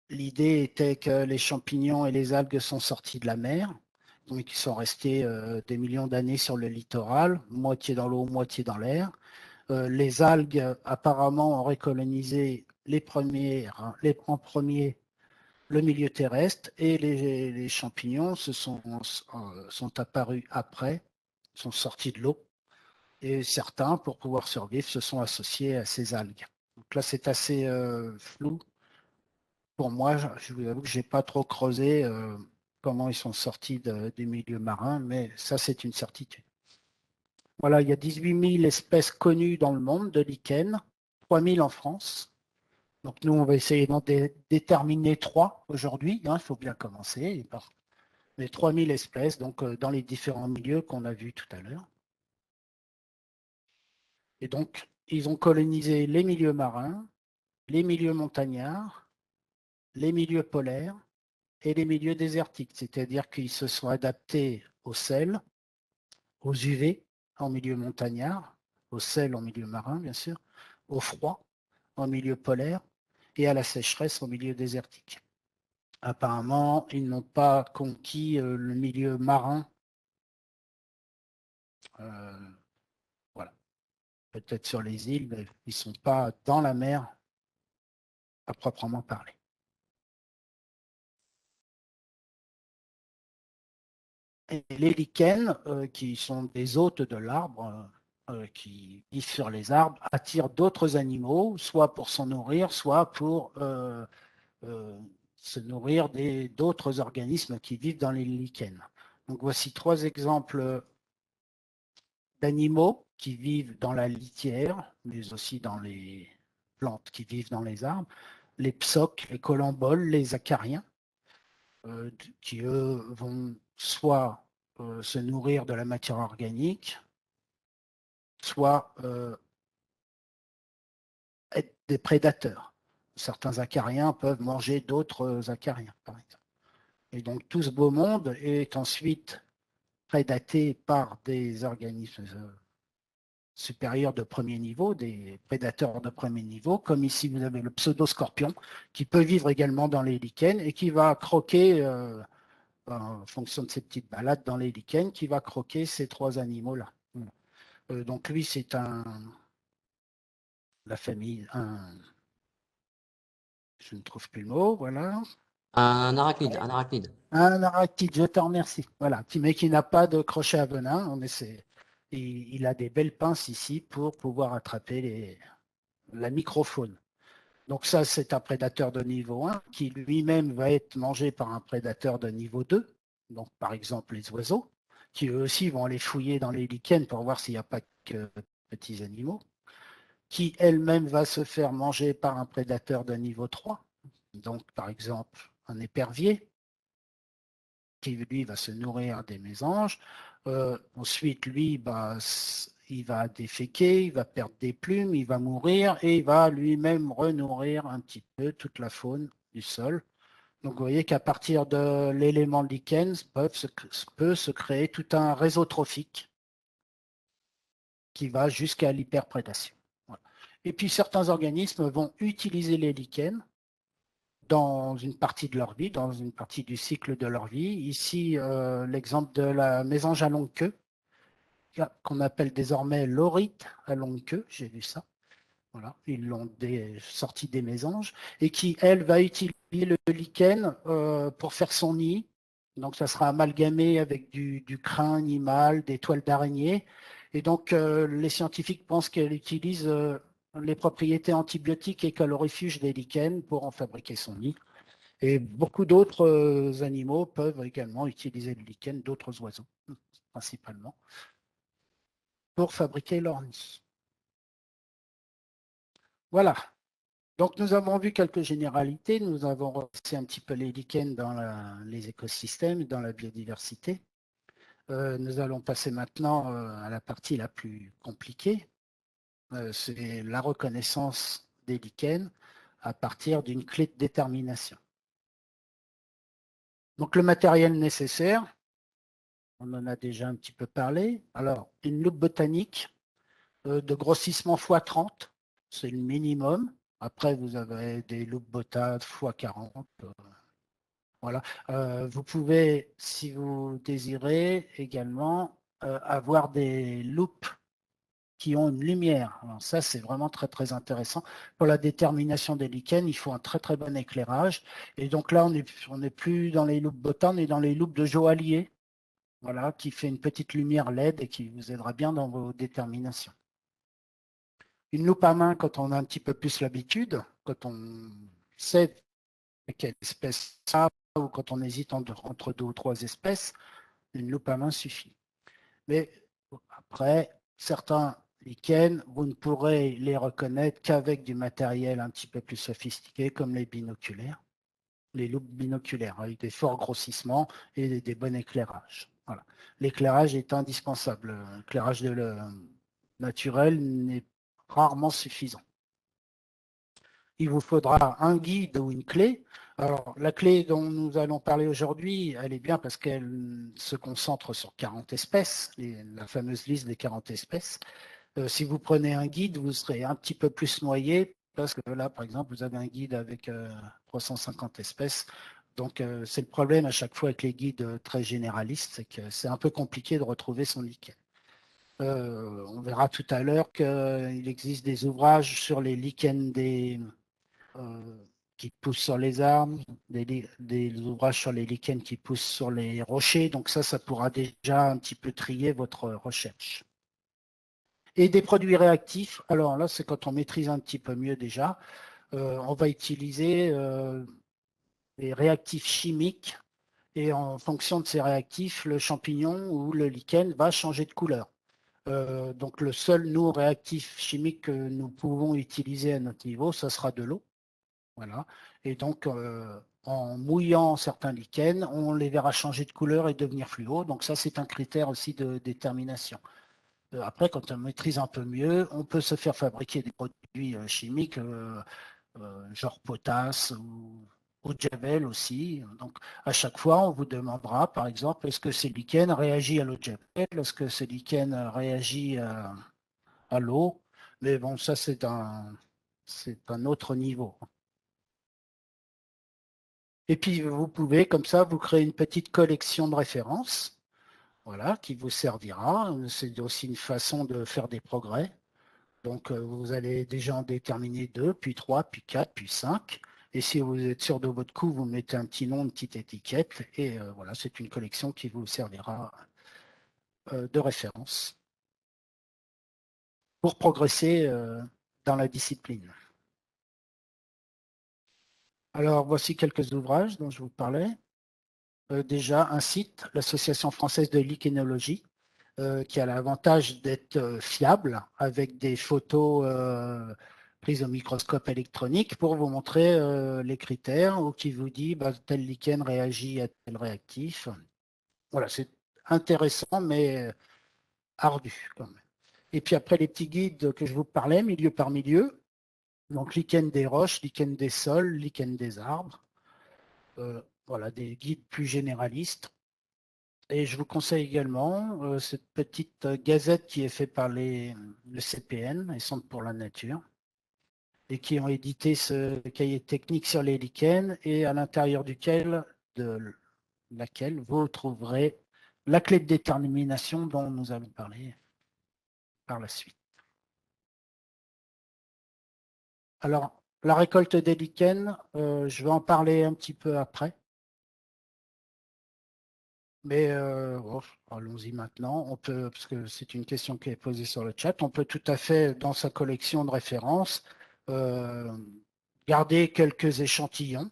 l'idée était que les champignons et les algues sont sortis de la mer, donc ils sont restés des millions d'années sur le littoral, moitié dans l'eau, moitié dans l'air. Les algues apparemment auraient colonisé en premier le milieu terrestre et les champignons sont apparus après, sont sortis de l'eau et certains, pour pouvoir survivre, se sont associés à ces algues. Donc là, c'est assez flou. Pour moi, je vous avoue que je n'ai pas trop creusé comment ils sont sortis des milieux marins, mais ça, c'est une certitude. Voilà, il y a 18 000 espèces connues dans le monde de lichens, 3 000 en France. Donc nous, on va essayer d'en déterminer 3 aujourd'hui. Il faut bien commencer. Mais 3 000 espèces donc, dans les différents milieux qu'on a vus tout à l'heure. Et donc, ils ont colonisé les milieux marins, les milieux montagnards, les milieux polaires et les milieux désertiques. C'est-à-dire qu'ils se sont adaptés au sel, aux UV en milieu montagnard, au sel en milieu marin, bien sûr, au froid en milieu polaire et à la sécheresse en milieu désertique. Apparemment, ils n'ont pas conquis le milieu marin. Voilà. Peut-être sur les îles, mais ils ne sont pas dans la mer à proprement parler. Et les lichens, qui sont des hôtes de l'arbre, qui vivent sur les arbres, attirent d'autres animaux, soit pour s'en nourrir, soit pour se nourrir d'autres organismes qui vivent dans les lichens. Donc voici 3 exemples d'animaux qui vivent dans la litière, mais aussi dans les plantes qui vivent dans les arbres, les psoques, les colamboles, les acariens, qui eux vont soit se nourrir de la matière organique, soit être des prédateurs. Certains acariens peuvent manger d'autres acariens, par exemple. Et donc tout ce beau monde est ensuite prédaté par des organismes supérieurs de premier niveau, des prédateurs de premier niveau, comme ici vous avez le pseudoscorpion, qui peut vivre également dans les lichens et qui va croquer, en fonction de ses petites balades dans les lichens, qui va croquer ces 3 animaux-là. Donc lui, c'est la famille, je ne trouve plus le mot, voilà. Un arachnide, un arachnide. Un arachnide, je te remercie. Voilà, mais qui n'a pas de crochet à venin. Il a des belles pinces ici pour pouvoir attraper la microfaune. Donc ça, c'est un prédateur de niveau 1 qui lui-même va être mangé par un prédateur de niveau 2. Donc par exemple les oiseaux, qui eux aussi vont aller fouiller dans les lichens pour voir s'il n'y a pas que petits animaux, qui elle-même va se faire manger par un prédateur de niveau 3. Donc, par exemple, un épervier qui, lui, va se nourrir des mésanges. Ensuite, lui, bah, il va déféquer, il va perdre des plumes, il va mourir et il va lui-même renourrir un petit peu toute la faune du sol. Donc, vous voyez qu'à partir de l'élément lichen peut se créer tout un réseau trophique qui va jusqu'à l'hyperprédation. Voilà. Et puis, certains organismes vont utiliser les lichens dans une partie de leur vie, dans une partie du cycle de leur vie. Ici, l'exemple de la mésange à longue queue, qu'on appelle désormais l'orite à longue queue, j'ai vu ça. Voilà, ils l'ont sorti des mésanges, et qui, elle, va utiliser le lichen pour faire son nid. Donc, ça sera amalgamé avec du crin animal, des toiles d'araignée. Et donc, les scientifiques pensent qu'elle utilise les propriétés antibiotiques et calorifuges des lichens pour en fabriquer son nid. Et beaucoup d'autres animaux peuvent également utiliser le lichen, d'autres oiseaux principalement, pour fabriquer leur nid. Voilà. Donc nous avons vu quelques généralités, nous avons repassé un petit peu les lichens dans les écosystèmes, dans la biodiversité. Nous allons passer maintenant à la partie la plus compliquée, c'est la reconnaissance des lichens à partir d'une clé de détermination. Donc le matériel nécessaire, on en a déjà un petit peu parlé. Alors, une loupe botanique de grossissement x30, c'est le minimum. Après, vous avez des loupes bota x40. Voilà. Vous pouvez, si vous désirez, également avoir des loupes qui ont une lumière. Alors ça, c'est vraiment très, très intéressant. Pour la détermination des lichens, il faut un très, très bon éclairage. Et donc là, on n'est plus dans les loupes bota, on est dans les loupes de joaillier. Voilà, qui fait une petite lumière LED et qui vous aidera bien dans vos déterminations. Une loupe à main, quand on a un petit peu plus l'habitude, quand on sait quelle espèce ça, ou quand on hésite entre deux ou trois espèces, une loupe à main suffit. Mais après, certains lichens, vous ne pourrez les reconnaître qu'avec du matériel un petit peu plus sophistiqué, comme les binoculaires, les loupes binoculaires, avec des forts grossissements et des bons éclairages. Voilà. L'éclairage est indispensable. L'éclairage naturel n'est rarement suffisant. Il vous faudra un guide ou une clé. Alors, la clé dont nous allons parler aujourd'hui, elle est bien parce qu'elle se concentre sur 40 espèces, la fameuse liste des 40 espèces. Si vous prenez un guide, vous serez un petit peu plus noyé parce que là, par exemple, vous avez un guide avec 350 espèces. Donc, c'est le problème à chaque fois avec les guides très généralistes, c'est que c'est un peu compliqué de retrouver son lichen. On verra tout à l'heure qu'il existe des ouvrages sur les lichens qui poussent sur les arbres, des ouvrages sur les lichens qui poussent sur les rochers. Donc ça pourra déjà un petit peu trier votre recherche. Et des produits réactifs, alors là, c'est quand on maîtrise un petit peu mieux déjà. On va utiliser des réactifs chimiques et en fonction de ces réactifs, le champignon ou le lichen va changer de couleur. Donc le seul, nous, réactif chimique que nous pouvons utiliser à notre niveau, ça sera de l'eau. Voilà. Et donc, en mouillant certains lichens, on les verra changer de couleur et devenir fluo. Donc ça, c'est un critère aussi de détermination. Après, quand on maîtrise un peu mieux, on peut se faire fabriquer des produits chimiques, genre potasse ou de javel aussi. Donc, à chaque fois, on vous demandera, par exemple, est-ce que ce lichen réagit à l'eau de javel? Est-ce que ce lichen réagit à l'eau? Mais bon, ça, c'est un autre niveau. Et puis, vous pouvez, comme ça, vous créer une petite collection de références, voilà, qui vous servira. C'est aussi une façon de faire des progrès. Donc, vous allez déjà en déterminer 2, puis 3, puis 4, puis 5. Et si vous êtes sûr de votre coup, vous mettez un petit nom, une petite étiquette. Et voilà, c'est une collection qui vous servira de référence pour progresser dans la discipline. Alors, voici quelques ouvrages dont je vous parlais. Déjà, un site, l'Association française de lichénologie, qui a l'avantage d'être fiable avec des photos prise au microscope électronique pour vous montrer les critères ou qui vous dit tel lichen réagit à tel réactif. Voilà, c'est intéressant mais ardu quand même. Et puis après les petits guides que je vous parlais, milieu par milieu, donc lichen des roches, lichen des sols, lichen des arbres. Voilà, des guides plus généralistes. Et je vous conseille également cette petite gazette qui est faite par le CPN, les Centres pour la Nature, et qui ont édité ce cahier technique sur les lichens et à l'intérieur duquel, de laquelle vous trouverez la clé de détermination dont nous allons parler par la suite. Alors, la récolte des lichens, je vais en parler un petit peu après. Mais allons-y maintenant. On peut, parce que c'est une question qui est posée sur le chat, on peut tout à fait, dans sa collection de références, euh, garder quelques échantillons.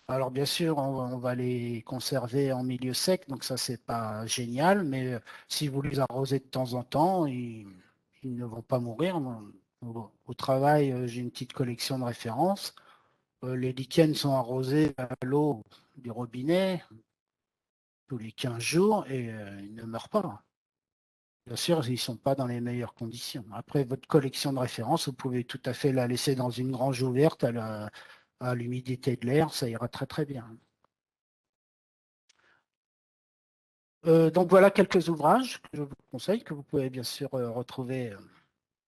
Alors bien sûr, on va les conserver en milieu sec, donc ça c'est pas génial, mais si vous les arrosez de temps en temps, ils ne vont pas mourir. Au travail, j'ai une petite collection de références. Les lichens sont arrosés à l'eau du robinet tous les 15 jours et ils ne meurent pas. Bien sûr, ils ne sont pas dans les meilleures conditions. Après, votre collection de références, vous pouvez tout à fait la laisser dans une grange ouverte à l'humidité de l'air, ça ira très très bien. Donc voilà quelques ouvrages que je vous conseille, que vous pouvez bien sûr retrouver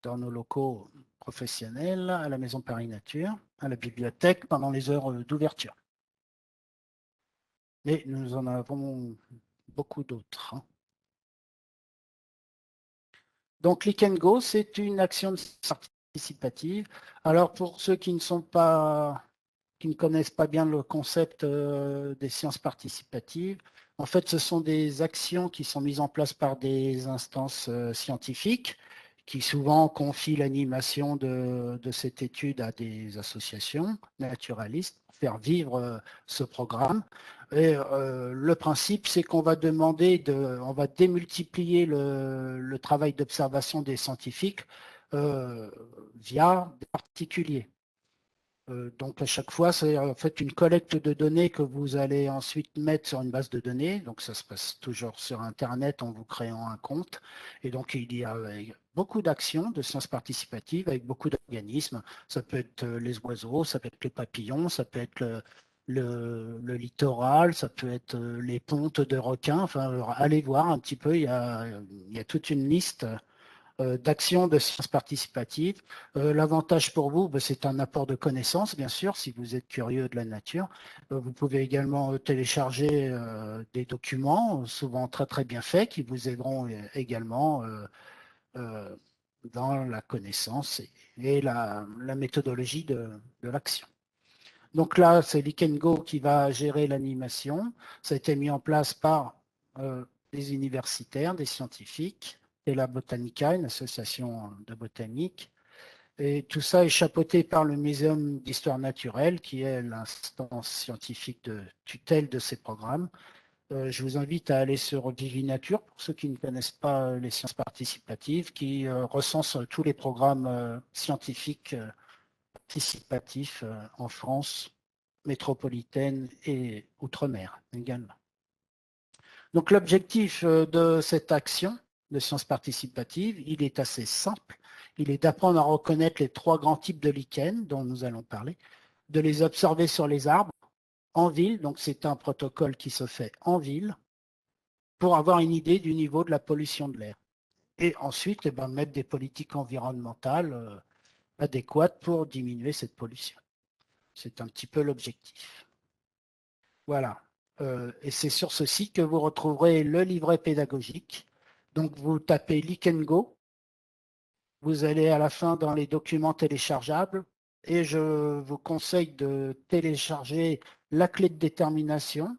dans nos locaux professionnels, à la Maison Paris Nature, à la bibliothèque, pendant les heures d'ouverture. Mais nous en avons beaucoup d'autres. Donc, Click and Go, c'est une action participative. Alors, pour ceux qui ne connaissent pas bien le concept des sciences participatives, en fait, ce sont des actions qui sont mises en place par des instances scientifiques qui souvent confient l'animation de cette étude à des associations naturalistes pour faire vivre ce programme. Et le principe, c'est qu'on va on va démultiplier le travail d'observation des scientifiques via des particuliers. Donc à chaque fois, c'est en fait une collecte de données que vous allez ensuite mettre sur une base de données. Donc ça se passe toujours sur Internet en vous créant un compte. Et donc il y a beaucoup d'actions de sciences participatives avec beaucoup d'organismes. Ça peut être les oiseaux, ça peut être les papillons, ça peut être le littoral, ça peut être les pontes de requins. Enfin, alors, allez voir un petit peu, il y a toute une liste d'actions de sciences participatives. L'avantage pour vous, c'est un apport de connaissances, bien sûr, si vous êtes curieux de la nature. Vous pouvez également télécharger des documents, souvent très très bien faits, qui vous aideront également euh, dans la connaissance et la méthodologie de l'action. Donc là, c'est Likengo qui va gérer l'animation. Ça a été mis en place par des universitaires, des scientifiques, et la Botanica, une association de botanique. Et tout ça est chapeauté par le Muséum d'histoire naturelle, qui est l'instance scientifique de tutelle de ces programmes. Je vous invite à aller sur Vivinature, pour ceux qui ne connaissent pas les sciences participatives, qui recense tous les programmes scientifiques participatifs en France métropolitaine et outre-mer également. Donc l'objectif de cette action de sciences participatives, il est assez simple. Il est d'apprendre à reconnaître les trois grands types de lichens dont nous allons parler, de les observer sur les arbres en ville, donc c'est un protocole qui se fait en ville, pour avoir une idée du niveau de la pollution de l'air. Et ensuite, eh ben, mettre des politiques environnementales adéquates pour diminuer cette pollution. C'est un petit peu l'objectif. Voilà. Et c'est sur ce site que vous retrouverez le livret pédagogique. Donc, vous tapez Likengo. Vous allez à la fin dans les documents téléchargeables et je vous conseille de télécharger la clé de détermination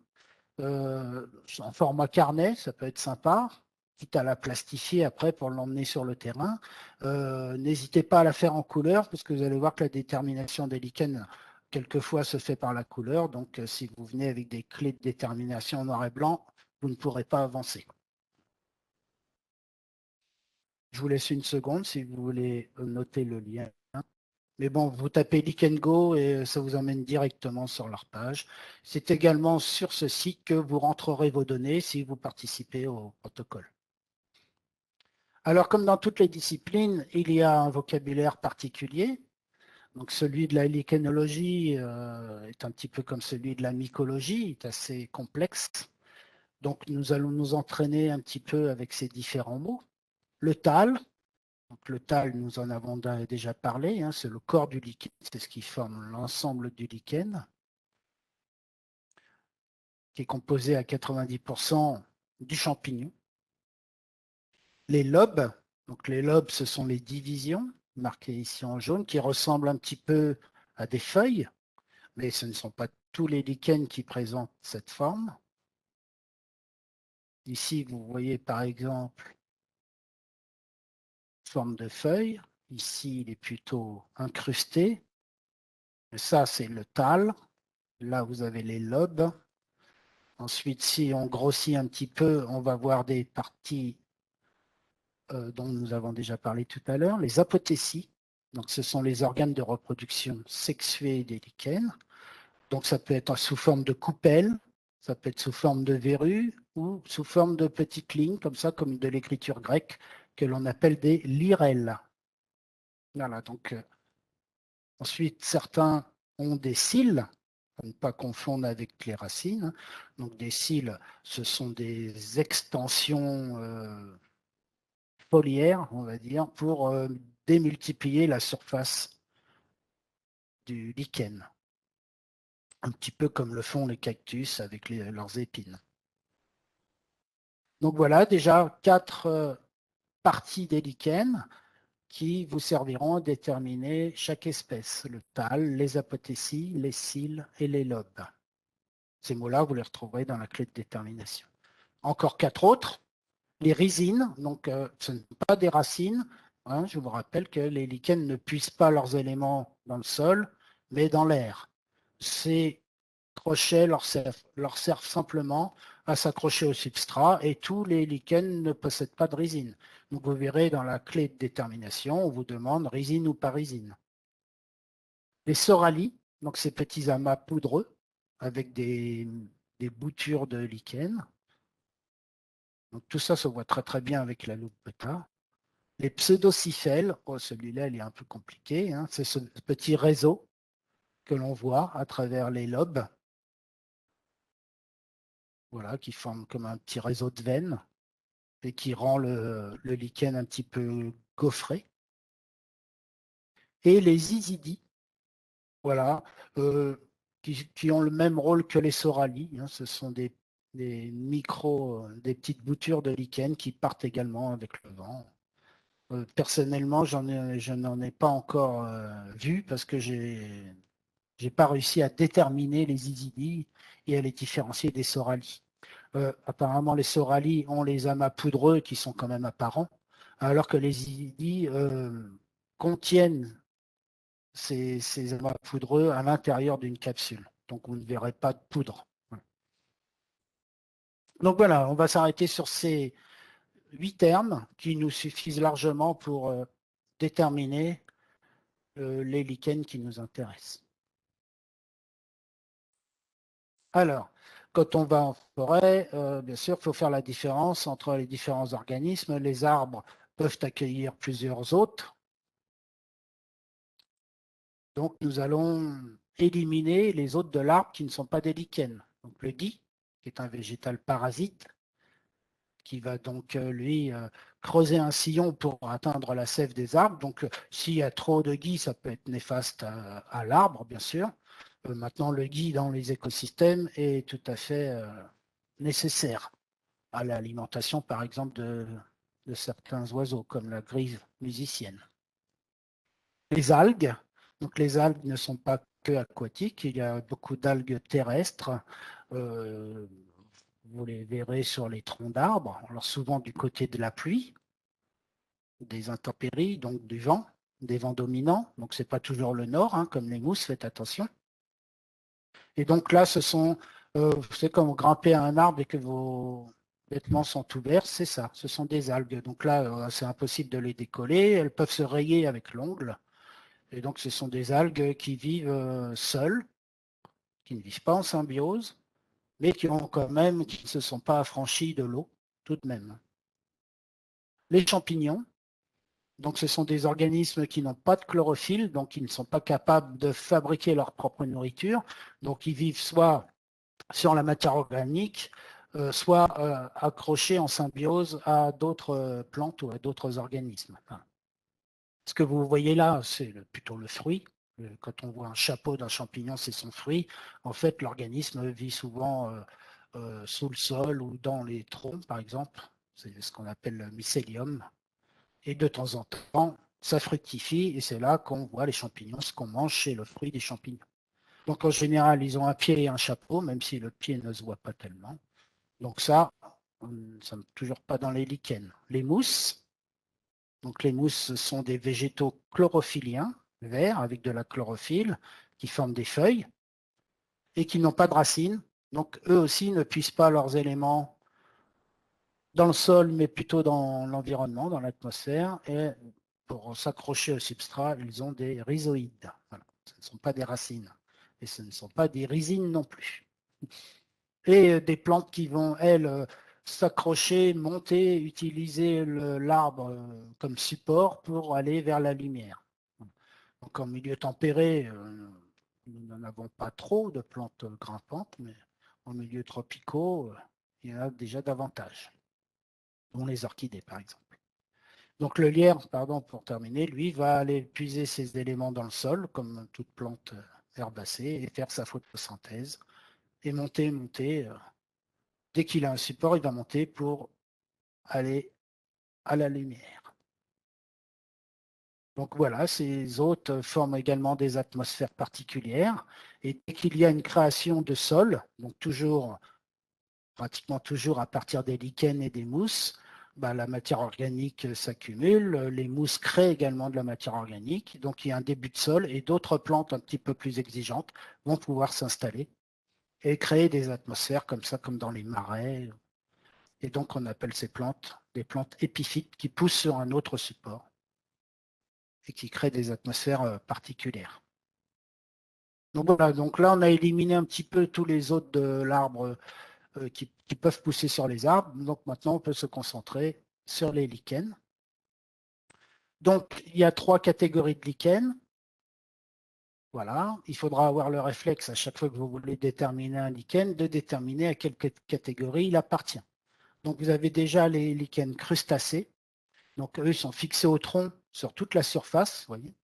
en format carnet, ça peut être sympa, quitte à la plastifier après pour l'emmener sur le terrain. N'hésitez pas à la faire en couleur parce que vous allez voir que la détermination des lichens quelquefois se fait par la couleur. Donc si vous venez avec des clés de détermination en noir et blanc, vous ne pourrez pas avancer. Je vous laisse une seconde si vous voulez noter le lien. Mais bon, vous tapez Lichen Go et ça vous emmène directement sur leur page. C'est également sur ce site que vous rentrerez vos données si vous participez au protocole. Alors, comme dans toutes les disciplines, il y a un vocabulaire particulier. Donc, celui de la lichenologie est un petit peu comme celui de la mycologie, est assez complexe. Donc, nous allons nous entraîner un petit peu avec ces différents mots. Le TAL, donc le TAL, nous en avons déjà parlé, hein, c'est le corps du lichen, c'est ce qui forme l'ensemble du lichen, qui est composé à 90% du champignon. Les lobes, donc les lobes, ce sont les divisions, marquées ici en jaune, qui ressemblent un petit peu à des feuilles, mais ce ne sont pas tous les lichens qui présentent cette forme. Ici, vous voyez par exemple forme de feuille. Ici, il est plutôt incrusté. Ça, c'est le thalle. Là, vous avez les lobes. Ensuite, si on grossit un petit peu, on va voir des parties dont nous avons déjà parlé tout à l'heure, les apothécies. Donc, ce sont les organes de reproduction sexuée des lichens. Donc, ça peut être sous forme de coupelle, ça peut être sous forme de verrues ou sous forme de petites lignes, comme ça, comme de l'écriture grecque, que l'on appelle des lirelles. Voilà, donc ensuite, certains ont des cils, à ne pas confondre avec les racines. Donc des cils, ce sont des extensions foliaires, on va dire, pour démultiplier la surface du lichen. Un petit peu comme le font les cactus avec leurs épines. Donc voilà, déjà 4 parties des lichens qui vous serviront à déterminer chaque espèce, le thalle, les apothécies, les cils et les lobes. Ces mots-là, vous les retrouverez dans la clé de détermination. Encore 4 autres, les rhizines, donc ce ne sont pas des racines. Hein, je vous rappelle que les lichens ne puisent pas leurs éléments dans le sol, mais dans l'air. Ces crochets leur servent simplement à s'accrocher au substrat et tous les lichens ne possèdent pas de rhizine. Donc vous verrez dans la clé de détermination, on vous demande rhizine ou pas rhizine. Les soralies, donc ces petits amas poudreux avec des boutures de lichen. Donc tout ça se voit très très bien avec la loupe bêta. Les pseudocyphèles, oh, celui-là il est un peu compliqué, hein. C'est ce petit réseau que l'on voit à travers les lobes, voilà, qui forme comme un petit réseau de veines et qui rend le lichen un petit peu gaufré. Et les isidies, voilà, qui ont le même rôle que les soralies, hein. Ce sont des des petites boutures de lichen qui partent également avec le vent. Personnellement, je n'en ai pas encore vu parce que j'ai pas réussi à déterminer les isidies et à les différencier des soralies. Apparemment, les soralies ont les amas poudreux qui sont quand même apparents, alors que les isidies contiennent ces amas poudreux à l'intérieur d'une capsule. Donc, vous ne verrez pas de poudre. Donc voilà, on va s'arrêter sur ces 8 termes qui nous suffisent largement pour déterminer les lichens qui nous intéressent. Alors, quand on va en forêt, bien sûr, il faut faire la différence entre les différents organismes. Les arbres peuvent accueillir plusieurs hôtes. Donc, nous allons éliminer les hôtes de l'arbre qui ne sont pas des lichens. Donc, le gui, qui est un végétal parasite, qui va donc, lui, creuser un sillon pour atteindre la sève des arbres. Donc, s'il y a trop de gui, ça peut être néfaste à l'arbre, bien sûr. Maintenant, le gui dans les écosystèmes est tout à fait nécessaire à l'alimentation, par exemple, de certains oiseaux, comme la grive musicienne. Les algues, donc les algues ne sont pas que aquatiques, il y a beaucoup d'algues terrestres. Euh, vous les verrez sur les troncs d'arbres, alors souvent du côté de la pluie, des intempéries, donc du vent, des vents dominants. Donc c'est pas toujours le nord, hein, comme les mousses, faites attention. Et donc là, c'est comme vous grimpez à un arbre et que vos vêtements sont ouverts, c'est ça, ce sont des algues. Donc là, c'est impossible de les décoller, elles peuvent se rayer avec l'ongle Et donc, ce sont des algues qui vivent seules, qui ne vivent pas en symbiose, mais qui ne se sont pas affranchies de l'eau tout de même. Les champignons, donc ce sont des organismes qui n'ont pas de chlorophylle, donc qui ne sont pas capables de fabriquer leur propre nourriture. Donc, ils vivent soit sur la matière organique, soit accrochés en symbiose à d'autres plantes ou à d'autres organismes. Ce que vous voyez là, c'est plutôt le fruit. Quand on voit un chapeau d'un champignon, c'est son fruit. En fait, l'organisme vit souvent sous le sol ou dans les troncs, par exemple. C'est ce qu'on appelle le mycélium. Et de temps en temps, ça fructifie et c'est là qu'on voit les champignons, ce qu'on mange chez le fruit des champignons. Donc en général, ils ont un pied et un chapeau, même si le pied ne se voit pas tellement. Donc ça, on ne sommes toujours pas dans les lichens. Les mousses, donc les mousses sont des végétaux chlorophylliens, verts, avec de la chlorophylle, qui forment des feuilles et qui n'ont pas de racines. Donc eux aussi ne puisent pas leurs éléments dans le sol, mais plutôt dans l'environnement, dans l'atmosphère. Et pour s'accrocher au substrat, ils ont des rhizoïdes. Voilà. Ce ne sont pas des racines. Et ce ne sont pas des rhizines non plus. Et des plantes qui vont, elles, s'accrocher, monter, utiliser l'arbre comme support pour aller vers la lumière. Donc en milieu tempéré, nous n'en avons pas trop de plantes grimpantes, mais en milieu tropicaux, il y en a déjà davantage, dont les orchidées par exemple. Donc le lierre, pardon, pour terminer, lui va aller puiser ses éléments dans le sol, comme toute plante herbacée, et faire sa photosynthèse, et monter. Dès qu'il a un support, il va monter pour aller à la lumière. Donc voilà, ces hôtes forment également des atmosphères particulières. Et dès qu'il y a une création de sol, donc pratiquement toujours à partir des lichens et des mousses, la matière organique s'accumule. Les mousses créent également de la matière organique. Donc il y a un début de sol et d'autres plantes un petit peu plus exigeantes vont pouvoir s'installer et créer des atmosphères comme ça, comme dans les marais. Et donc, on appelle ces plantes des plantes épiphytes qui poussent sur un autre support et qui créent des atmosphères particulières. Donc voilà, donc là, on a éliminé un petit peu tous les hôtes de l'arbre qui peuvent pousser sur les arbres. Donc maintenant, on peut se concentrer sur les lichens. Donc, il y a 3 catégories de lichens. Voilà, il faudra avoir le réflexe à chaque fois que vous voulez déterminer un lichen, de déterminer à quelle catégorie il appartient. Donc, vous avez déjà les lichens crustacés. Donc, eux, ils sont fixés au tronc sur toute la surface, vous voyez.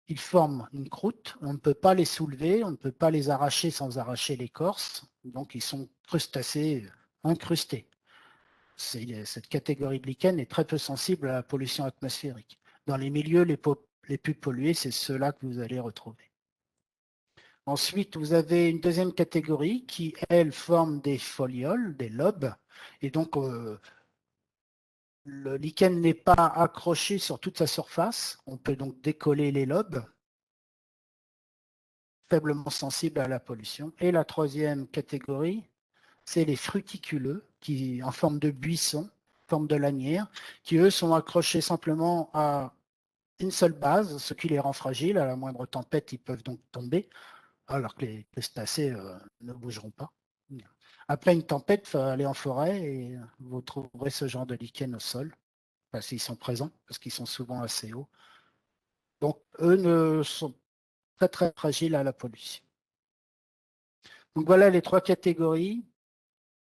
Ils forment une croûte, on ne peut pas les soulever, on ne peut pas les arracher sans arracher l'écorce. Donc, ils sont crustacés, incrustés. Cette catégorie de lichen est très peu sensible à la pollution atmosphérique. Dans les milieux les plus pollués, c'est ceux-là que vous allez retrouver. Ensuite, vous avez une deuxième catégorie qui, elle, forme des folioles, des lobes. Et donc, le lichen n'est pas accroché sur toute sa surface. On peut donc décoller les lobes, faiblement sensibles à la pollution. Et la troisième catégorie, c'est les fruticuleux, qui, en forme de buisson, forme de lanière, qui eux sont accrochés simplement à une seule base, ce qui les rend fragiles. À la moindre tempête, ils peuvent donc tomber, alors que les crustacés ne bougeront pas. Après une tempête, il faut aller en forêt et vous trouverez ce genre de lichen au sol. Enfin, s'ils sont présents, parce qu'ils sont souvent assez hauts. Donc, eux ne sont pas très fragiles à la pollution. Donc, voilà les 3 catégories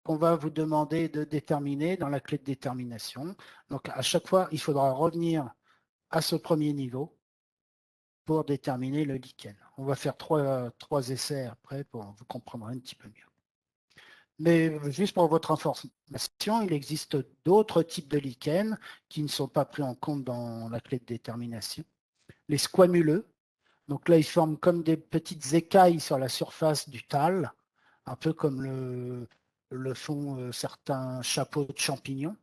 qu'on va vous demander de déterminer dans la clé de détermination. Donc, à chaque fois, il faudra revenir à ce premier niveau pour déterminer le lichen. On va faire 3 essais après pour vous comprendre un petit peu mieux. Mais juste pour votre information, il existe d'autres types de lichens qui ne sont pas pris en compte dans la clé de détermination. Les squamuleux, donc là, ils forment comme des petites écailles sur la surface du tal, un peu comme le font certains chapeaux de champignons,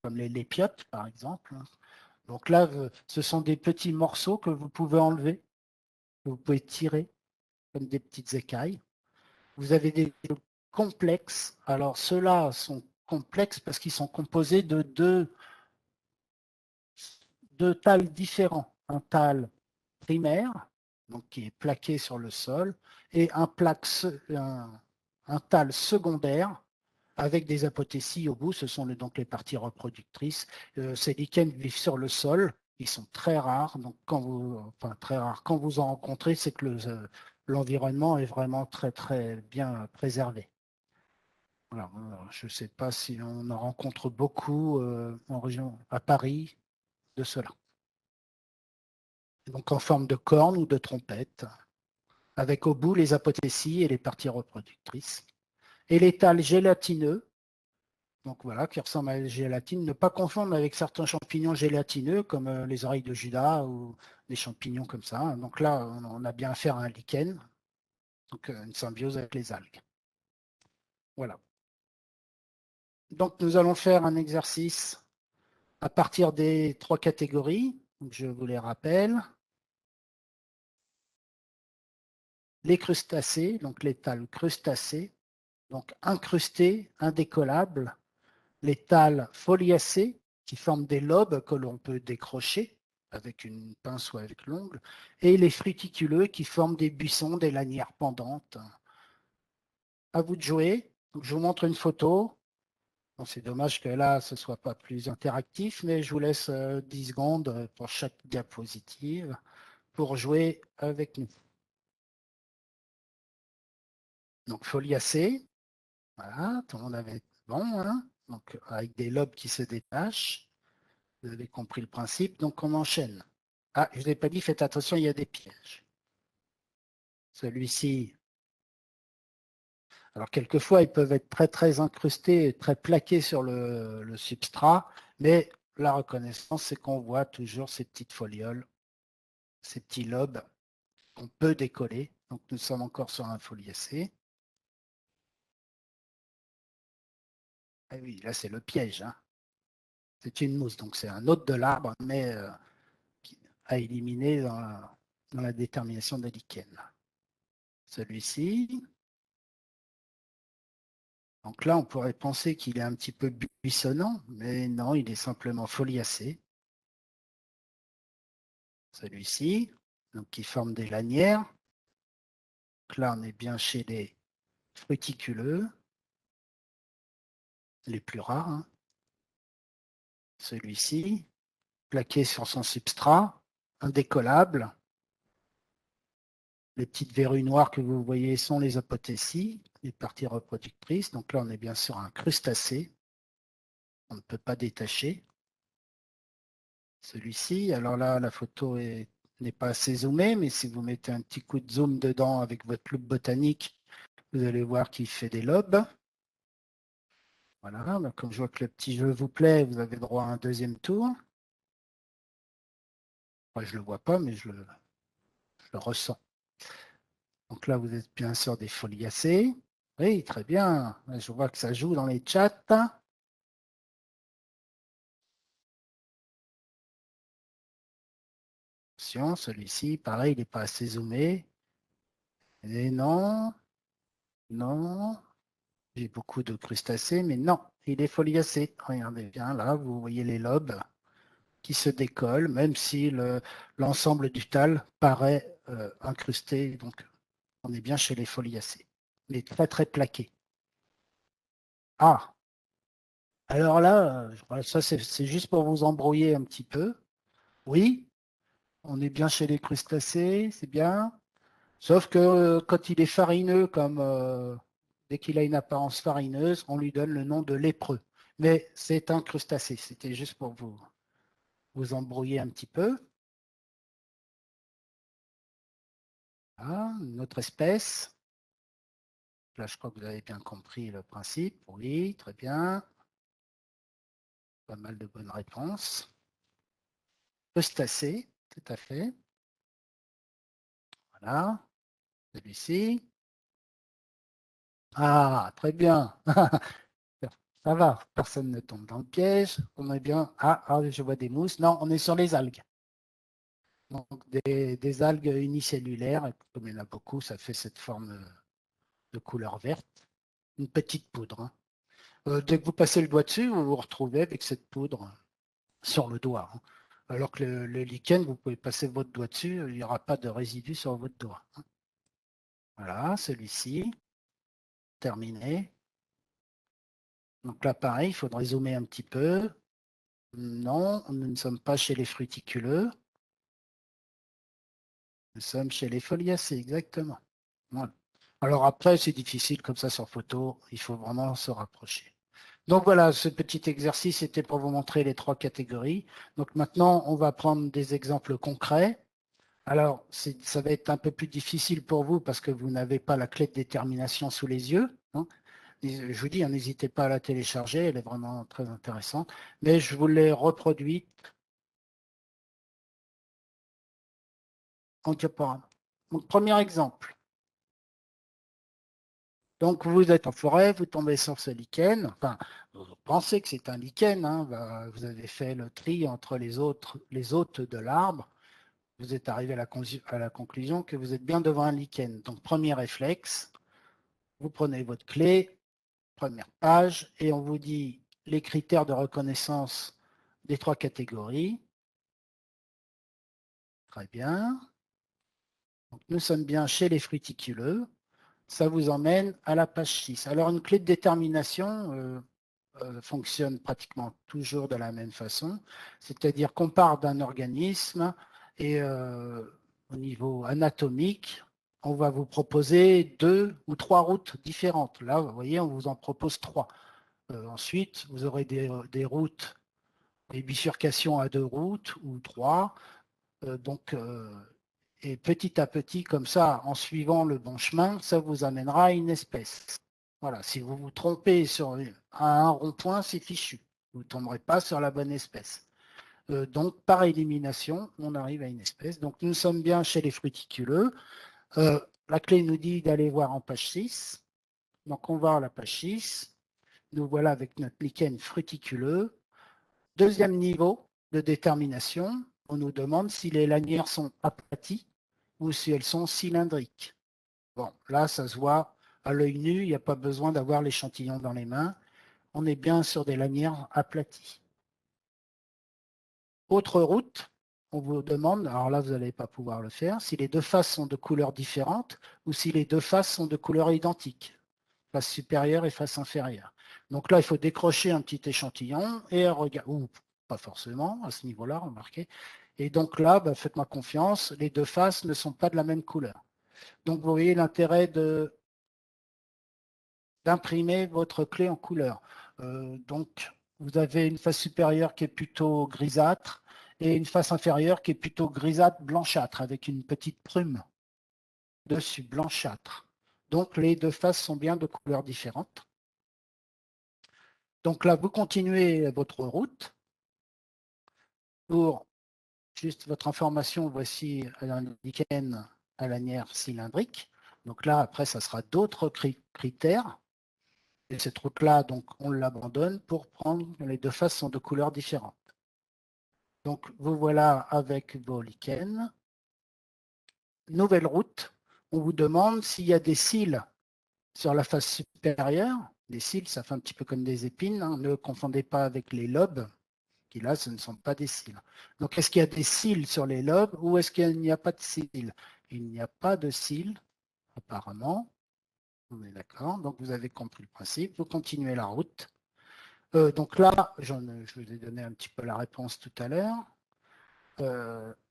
comme les lépiotes, par exemple. Donc là, ce sont des petits morceaux que vous pouvez enlever, que vous pouvez tirer, comme des petites écailles. Vous avez des complexes. Alors, ceux-là sont complexes parce qu'ils sont composés de deux tals différents. Un tal primaire, donc qui est plaqué sur le sol, et un thalle secondaire avec des apothécies au bout. Ce sont donc les parties reproductrices. Ces lichens vivent sur le sol. Ils sont très rares. Donc très rares. Quand vous en rencontrez, c'est que l'environnement est vraiment très, très bien préservé. Voilà. Je ne sais pas si on en rencontre beaucoup en région, à Paris, de cela. Donc en forme de corne ou de trompette, avec au bout les apothécies et les parties reproductrices. Et l'étal gélatineux, donc voilà, qui ressemble à la gélatine. Ne pas confondre avec certains champignons gélatineux, comme les oreilles de Judas ou des champignons comme ça. Donc là, on a bien affaire à un lichen, donc une symbiose avec les algues. Voilà. Donc nous allons faire un exercice à partir des 3 catégories. Donc, je vous les rappelle. Les crustacés, donc l'étal crustacé, donc incrusté, indécollable, les thalles foliacées qui forment des lobes que l'on peut décrocher avec une pince ou avec l'ongle, et les fruticuleux qui forment des buissons, des lanières pendantes. À vous de jouer. Donc, je vous montre une photo. Bon, c'est dommage que là, ce ne soit pas plus interactif, mais je vous laisse 10 secondes pour chaque diapositive pour jouer avec nous. Donc, foliacée. Voilà, tout le monde avait bon, hein, donc avec des lobes qui se détachent. Vous avez compris le principe, donc on enchaîne. Ah, je ne vous ai pas dit, faites attention, il y a des pièges. Celui-ci, alors quelquefois, ils peuvent être très très incrustés, très plaqués sur le substrat, mais la reconnaissance, c'est qu'on voit toujours ces petites folioles, ces petits lobes qu'on peut décoller. Donc nous sommes encore sur un foliacé. Ah oui, là c'est le piège, hein. C'est une mousse, donc c'est un hôte de l'arbre, mais à éliminer dans la détermination des lichens. Celui-ci, donc là on pourrait penser qu'il est un petit peu buissonnant, mais non, il est simplement foliacé. Celui-ci, donc qui forme des lanières. Donc là on est bien chez les fruticuleux, les plus rares, hein. Celui-ci, plaqué sur son substrat, indécollable. Les petites verrues noires que vous voyez sont les apothécies, les parties reproductrices. Donc là, on est bien sur un crustacé. On ne peut pas détacher. Celui-ci, alors là, la photo n'est pas assez zoomée, mais si vous mettez un petit coup de zoom dedans avec votre loupe botanique, vous allez voir qu'il fait des lobes. Voilà, donc comme je vois que le petit jeu vous plaît, vous avez droit à un deuxième tour. Moi, je ne le vois pas, mais je le ressens. Donc là, vous êtes bien sûr des foliacées. Oui, très bien. Je vois que ça joue dans les chats. Attention, celui-ci, pareil, il n'est pas assez zoomé. Et non, non, j'ai beaucoup de crustacés, mais non, il est foliacé. Regardez bien, là, vous voyez les lobes qui se décollent, même si l'ensemble du tal paraît incrusté. Donc, on est bien chez les foliacés. Il est très, très plaqué. Ah, alors là, ça, c'est juste pour vous embrouiller un petit peu. Oui, on est bien chez les crustacés, c'est bien. Sauf que quand il est farineux, comme dès qu'il a une apparence farineuse, on lui donne le nom de lépreux. Mais c'est un crustacé. C'était juste pour vous embrouiller un petit peu. Ah, une autre espèce. Là, je crois que vous avez bien compris le principe. Oui, très bien. Pas mal de bonnes réponses. Crustacé, tout à fait. Voilà. Celui-ci. Ah, très bien. Ça va, personne ne tombe dans le piège. On est bien. Ah, je vois des mousses. Non, on est sur les algues. Donc des algues unicellulaires, comme il y en a beaucoup, ça fait cette forme de couleur verte. Une petite poudre, hein. Dès que vous passez le doigt dessus, vous vous retrouvez avec cette poudre sur le doigt, hein. Alors que le lichen, vous pouvez passer votre doigt dessus, il n'y aura pas de résidus sur votre doigt. Voilà, celui-ci, terminé. Donc là, pareil, il faudrait zoomer un petit peu. Non, nous ne sommes pas chez les fruticuleux. Nous sommes chez les foliacées, exactement. Voilà. Alors après, c'est difficile comme ça sur photo, il faut vraiment se rapprocher. Donc voilà, ce petit exercice était pour vous montrer les trois catégories. Donc maintenant, on va prendre des exemples concrets. Alors, ça va être un peu plus difficile pour vous parce que vous n'avez pas la clé de détermination sous les yeux, hein. Je vous dis, n'hésitez pas à la télécharger, elle est vraiment très intéressante. Mais je vous l'ai reproduite en diaporama. Donc, premier exemple. Donc, vous êtes en forêt, vous tombez sur ce lichen. Enfin, vous pensez que c'est un lichen, hein. Vous avez fait le tri entre les hôtes de l'arbre. Vous êtes arrivé à la conclusion que vous êtes bien devant un lichen. Donc, premier réflexe, vous prenez votre clé, première page, et on vous dit les critères de reconnaissance des trois catégories. Très bien. Donc, nous sommes bien chez les fruticuleux. Ça vous emmène à la page 6. Alors, une clé de détermination fonctionne pratiquement toujours de la même façon, c'est-à-dire qu'on part d'un organisme et au niveau anatomique, on va vous proposer 2 ou 3 routes différentes. Là, vous voyez, on vous en propose 3. Ensuite, vous aurez des routes, des bifurcations à 2 routes ou 3. Donc, et petit à petit, comme ça, en suivant le bon chemin, ça vous amènera à une espèce. Voilà, si vous vous trompez à un rond-point, c'est fichu. Vous ne tomberez pas sur la bonne espèce. Donc, par élimination, on arrive à une espèce. Donc, nous sommes bien chez les fruticuleux. La clé nous dit d'aller voir en page 6. Donc, on va à la page 6. Nous voilà avec notre lichen fruticuleux. Deuxième niveau de détermination, on nous demande si les lanières sont aplaties ou si elles sont cylindriques. Bon, là, ça se voit à l'œil nu, il n'y a pas besoin d'avoir l'échantillon dans les mains. On est bien sur des lanières aplaties. Autre route, on vous demande, alors là, vous n'allez pas pouvoir le faire, si les deux faces sont de couleurs différentes ou si les deux faces sont de couleurs identiques, face supérieure et face inférieure. Donc là, il faut décrocher un petit échantillon et regarder, ou pas forcément à ce niveau-là, remarquez. Et donc là, faites-moi confiance, les deux faces ne sont pas de la même couleur. Donc vous voyez l'intérêt d'imprimer votre clé en couleur. Donc vous avez une face supérieure qui est plutôt grisâtre et une face inférieure qui est plutôt grisâtre blanchâtre avec une petite prume dessus, blanchâtre. Donc les deux faces sont bien de couleurs différentes. Donc là, vous continuez votre route. Pour juste votre information, voici un lichen à lanière cylindrique. Donc là, après, ça sera d'autres critères. Et cette route-là, donc, on l'abandonne pour prendre les deux faces sont de couleurs différentes. Donc, vous voilà avec vos lichens. Nouvelle route, on vous demande s'il y a des cils sur la face supérieure. Les cils, ça fait un petit peu comme des épines, hein. Ne confondez pas avec les lobes, qui là, ce ne sont pas des cils. Donc, est-ce qu'il y a des cils sur les lobes ou est-ce qu'il n'y a pas de cils? Il n'y a pas de cils, apparemment. On est d'accord. Donc, vous avez compris le principe. Vous continuez la route. Donc là, je vous ai donné un petit peu la réponse tout à l'heure.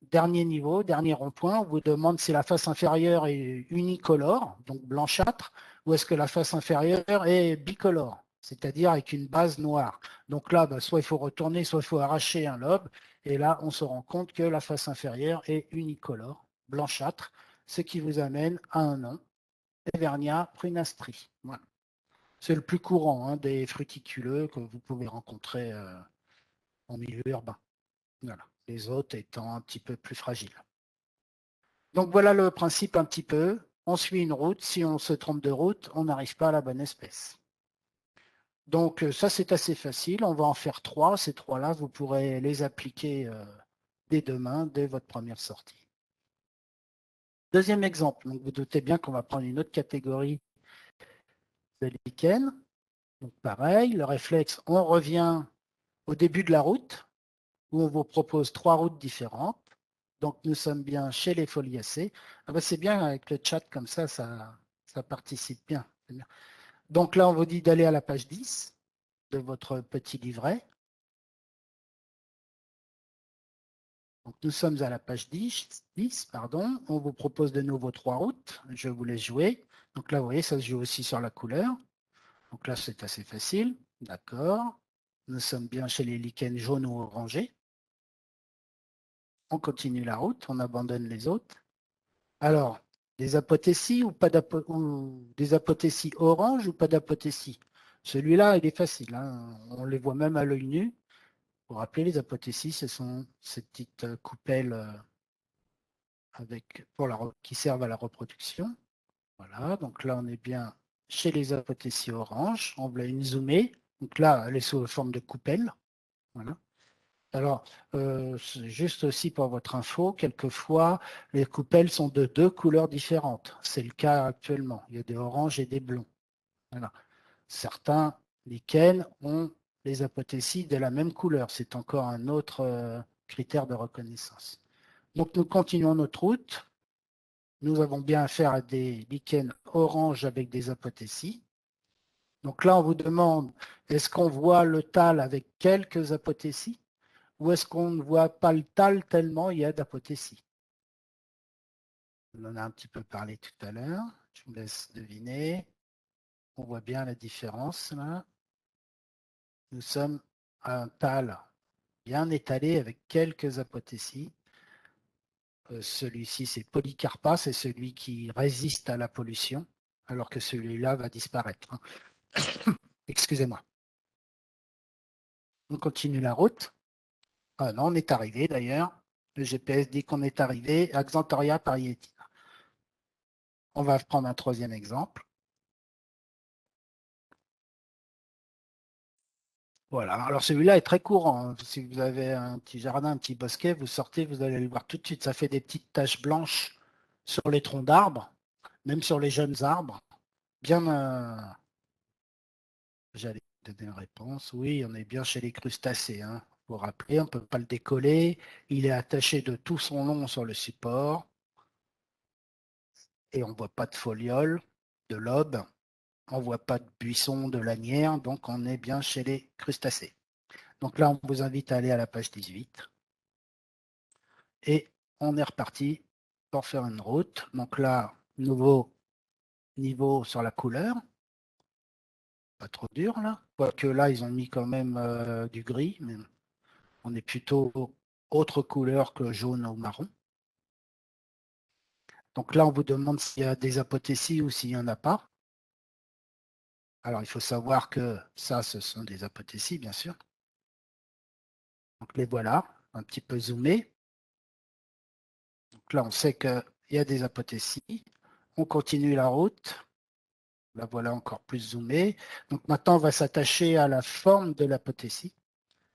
Dernier niveau, dernier rond-point, on vous demande si la face inférieure est unicolore, donc blanchâtre, ou est-ce que la face inférieure est bicolore, c'est-à-dire avec une base noire. Donc là, soit il faut retourner, soit il faut arracher un lobe, et là, on se rend compte que la face inférieure est unicolore, blanchâtre, ce qui vous amène à un nom, Evernia prunastri. Voilà. C'est le plus courant, hein, des fruticuleux que vous pouvez rencontrer en milieu urbain. Voilà. Les autres étant un petit peu plus fragiles. Donc voilà le principe un petit peu. On suit une route. Si on se trompe de route, on n'arrive pas à la bonne espèce. Donc ça, c'est assez facile. On va en faire 3. Ces 3-là, vous pourrez les appliquer dès demain, dès votre première sortie. Deuxième exemple. Donc vous doutez bien qu'on va prendre une autre catégorie de lichen. Donc pareil, le réflexe, on revient au début de la route où on vous propose 3 routes différentes. Donc, nous sommes bien chez les foliacées. Ah ben, c'est bien avec le chat comme ça participe bien. Donc là, on vous dit d'aller à la page 10 de votre petit livret. Donc, nous sommes à la page 10, pardon. On vous propose de nouveau 3 routes. Je vous laisse jouer. Donc là, vous voyez, ça se joue aussi sur la couleur. Donc là, c'est assez facile. D'accord. Nous sommes bien chez les lichens jaunes ou orangés. On continue la route, on abandonne les autres. Alors, des apothéties ou pas des apothéties orange ou pas d'apothéties? Celui-là, il est facile, hein. On les voit même à l'œil nu. Pour rappeler, les apothéties, ce sont ces petites coupelles qui servent à la reproduction. Voilà, donc là, on est bien chez les apothéties orange. On voit une zoomée. Donc là, elle est sous forme de coupelle. Voilà. Alors, juste aussi pour votre info, quelquefois, les coupelles sont de 2 couleurs différentes. C'est le cas actuellement. Il y a des oranges et des blonds. Voilà. Certains lichens ont les apothéties de la même couleur. C'est encore un autre critère de reconnaissance. Donc, nous continuons notre route. Nous avons bien affaire à des lichens orange avec des apothéties. Donc là, on vous demande, est-ce qu'on voit le thalle avec quelques apothéties? Ou est-ce qu'on ne voit pas le tal tellement il y a d'apothéties? On en a un petit peu parlé tout à l'heure. Je vous laisse deviner. On voit bien la différence là. Nous sommes à un tal bien étalé avec quelques apothéties. Celui-ci, c'est Polycarpa, c'est celui qui résiste à la pollution, alors que celui-là va disparaître. Excusez-moi. On continue la route. Ah non, on est arrivé d'ailleurs. Le GPS dit qu'on est arrivé à Xanthoria parietina. On va prendre un troisième exemple. Voilà, alors celui-là est très courant, hein. Si vous avez un petit jardin, un petit bosquet, vous sortez, vous allez le voir tout de suite. Ça fait des petites taches blanches sur les troncs d'arbres, même sur les jeunes arbres. Bien, j'allais donner une réponse. Oui, on est bien chez les crustacés, hein. Vous vous rappelez, on ne peut pas le décoller. Il est attaché de tout son long sur le support et on ne voit pas de foliole, de lobe. On ne voit pas de buisson, de lanière, donc on est bien chez les crustacés. Donc là, on vous invite à aller à la page 18. Et on est reparti pour faire une route. Donc là, nouveau niveau sur la couleur. Pas trop dur là. Quoique là, ils ont mis quand même du gris, mais on est plutôt autre couleur que jaune ou marron. Donc là, on vous demande s'il y a des apothéties ou s'il n'y en a pas. Alors, il faut savoir que ça, ce sont des apothéties, bien sûr. Donc les voilà, un petit peu zoomés. Donc là, on sait qu'il y a des apothéties. On continue la route. La voilà encore plus zoomée. Donc maintenant, on va s'attacher à la forme de l'apothétie.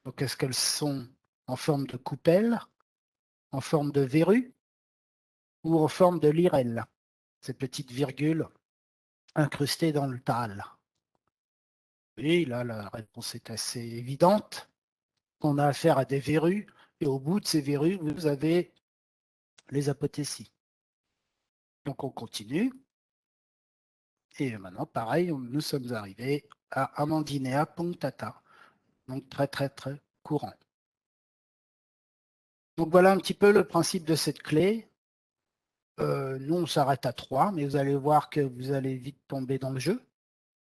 Donc est-ce qu'elles sont en forme de coupelle, en forme de verrue ou en forme de lirelle? Ces petites virgules incrustées dans le thalle. Et là, la réponse est assez évidente. On a affaire à des verrues et au bout de ces verrues, vous avez les apothéties. Donc on continue. Et maintenant, pareil, nous sommes arrivés à Amandinea punctata. Donc très, très, très courant. Donc voilà un petit peu le principe de cette clé. Nous, on s'arrête à 3, mais vous allez voir que vous allez vite tomber dans le jeu,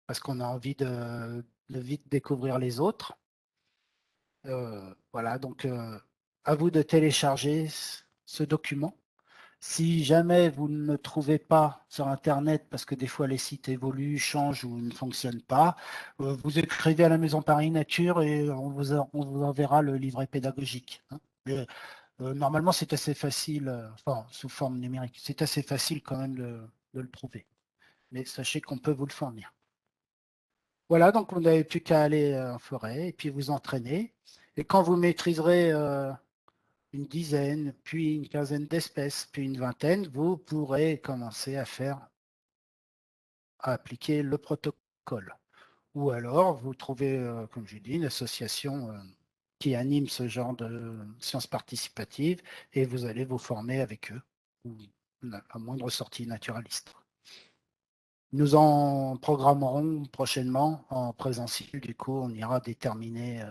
parce qu'on a envie de vite découvrir les autres. Voilà, donc à vous de télécharger ce document. Si jamais vous ne le trouvez pas sur Internet, parce que des fois les sites évoluent, changent ou ne fonctionnent pas, vous écrivez à la Maison Paris Nature et on vous enverra le livret pédagogique, hein. Normalement, c'est assez facile, enfin, sous forme numérique, c'est assez facile quand même de le trouver. Mais sachez qu'on peut vous le fournir. Voilà, donc vous n'avez plus qu'à aller en forêt et puis vous entraîner. Et quand vous maîtriserez une dizaine, puis une quinzaine d'espèces, puis une vingtaine, vous pourrez commencer à appliquer le protocole. Ou alors, vous trouvez, comme j'ai dit, une association qui animent ce genre de sciences participatives et vous allez vous former avec eux, à moindre sortie naturaliste. Nous en programmerons prochainement en présentiel, du coup on ira déterminer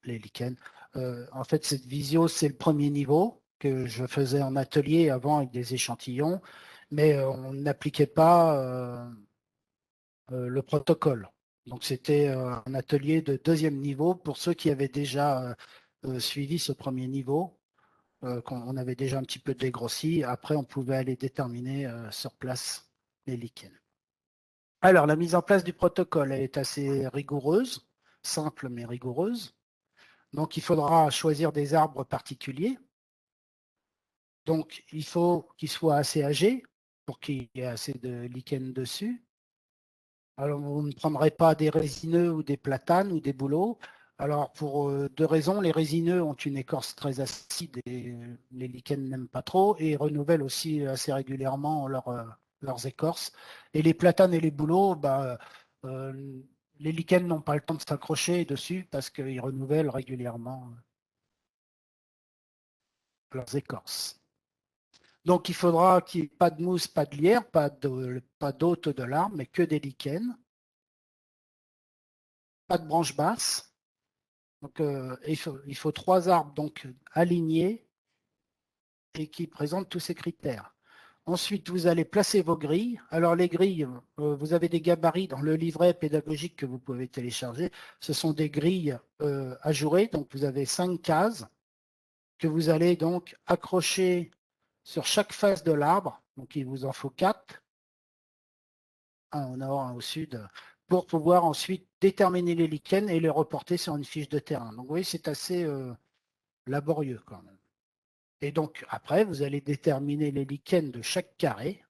les lichens. En fait, cette visio, c'est le premier niveau que je faisais en atelier avant avec des échantillons, mais on n'appliquait pas le protocole. Donc c'était un atelier de deuxième niveau pour ceux qui avaient déjà suivi ce premier niveau, qu'on avait déjà un petit peu dégrossi. Après, on pouvait aller déterminer sur place les lichens. Alors, la mise en place du protocole, elle est assez rigoureuse, simple mais rigoureuse. Donc, il faudra choisir des arbres particuliers. Donc, il faut qu'ils soient assez âgés pour qu'il y ait assez de lichen dessus. Alors, vous ne prendrez pas des résineux ou des platanes ou des bouleaux. Alors, pour deux raisons, les résineux ont une écorce très acide et les lichens n'aiment pas trop et renouvellent aussi assez régulièrement leurs écorces. Et les platanes et les bouleaux, euh, les lichens n'ont pas le temps de s'accrocher dessus parce qu'ils renouvellent régulièrement leurs écorces. Donc, il faudra qu'il n'y ait pas de mousse, pas de lierre, pas d'hôte de l'arbre, mais que des lichens, pas de branches basses. Donc, il faut 3 arbres donc, alignés et qui présentent tous ces critères. Ensuite, vous allez placer vos grilles. Alors, les grilles, vous avez des gabarits dans le livret pédagogique que vous pouvez télécharger. Ce sont des grilles ajourées. Donc, vous avez 5 cases que vous allez donc accrocher sur chaque face de l'arbre. Donc, il vous en faut 4, un au nord, un au sud, pour pouvoir ensuite déterminer les lichens et les reporter sur une fiche de terrain. Donc, vous voyez, c'est assez laborieux quand même. Et donc, après, vous allez déterminer les lichens de chaque carré.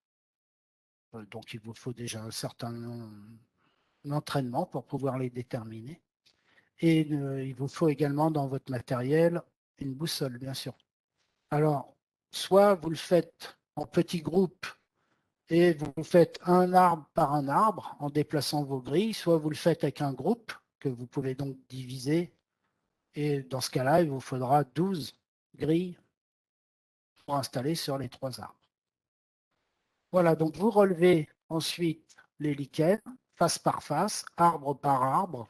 Donc, il vous faut déjà un certain entraînement pour pouvoir les déterminer. Et il vous faut également dans votre matériel une boussole, bien sûr. Alors, soit vous le faites en petits groupes et vous faites un arbre par un arbre en déplaçant vos grilles, soit vous le faites avec un groupe que vous pouvez donc diviser. Et dans ce cas-là, il vous faudra 12 grilles pour installer sur les 3 arbres. Voilà, donc vous relevez ensuite les lichens, face par face, arbre par arbre,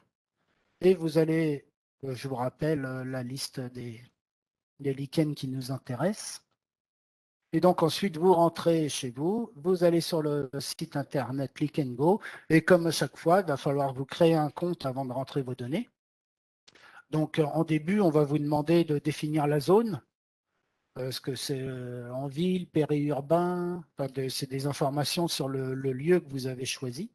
et vous allez, je vous rappelle la liste des lichens qui nous intéressent. Et donc ensuite, vous rentrez chez vous, vous allez sur le site internet LichenGo, et comme à chaque fois, il va falloir vous créer un compte avant de rentrer vos données. Donc en début, on va vous demander de définir la zone. Est-ce que c'est en ville, périurbain? C'est des informations sur le lieu que vous avez choisi.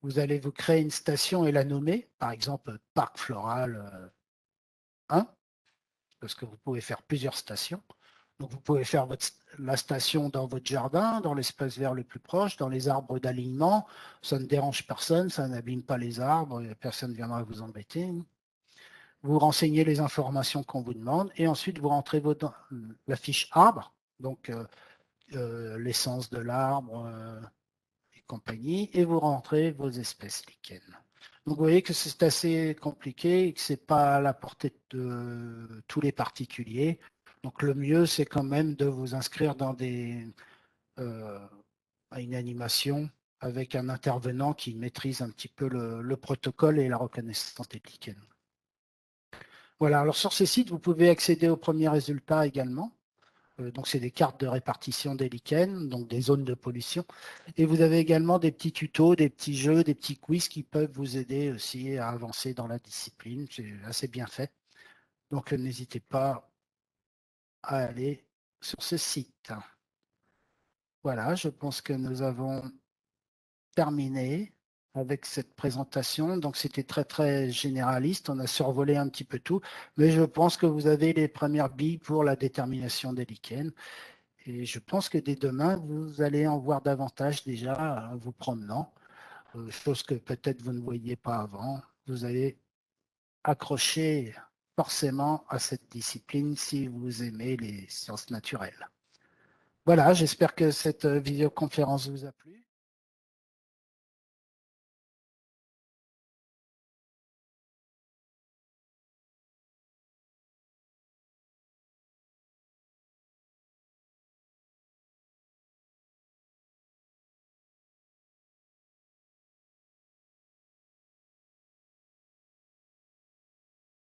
Vous allez vous créer une station et la nommer, par exemple Parc Floral 1, parce que vous pouvez faire plusieurs stations. Donc vous pouvez faire la station dans votre jardin, dans l'espace vert le plus proche, dans les arbres d'alignement. Ça ne dérange personne, ça n'abîme pas les arbres, personne ne viendra vous embêter. Vous renseignez les informations qu'on vous demande et ensuite vous rentrez la fiche arbre, donc l'essence de l'arbre et compagnie, et vous rentrez vos espèces lichens. Donc vous voyez que c'est assez compliqué et que ce n'est pas à la portée de tous les particuliers. Donc le mieux, c'est quand même de vous inscrire dans à une animation avec un intervenant qui maîtrise un petit peu le protocole et la reconnaissance des lichens. Voilà, alors sur ces sites, vous pouvez accéder aux premiers résultats également. Donc, c'est des cartes de répartition des lichens, donc des zones de pollution. Et vous avez également des petits tutos, des petits jeux, des petits quiz qui peuvent vous aider aussi à avancer dans la discipline. C'est assez bien fait. Donc, n'hésitez pas à aller sur ce site. Voilà, je pense que nous avons terminé avec cette présentation. Donc, c'était très, très généraliste. On a survolé un petit peu tout, mais je pense que vous avez les premières billes pour la détermination des lichens. Et je pense que dès demain, vous allez en voir davantage déjà en vous promenant, chose que peut-être vous ne voyiez pas avant. Vous allez accrocher forcément à cette discipline si vous aimez les sciences naturelles. Voilà, j'espère que cette visioconférence vous a plu.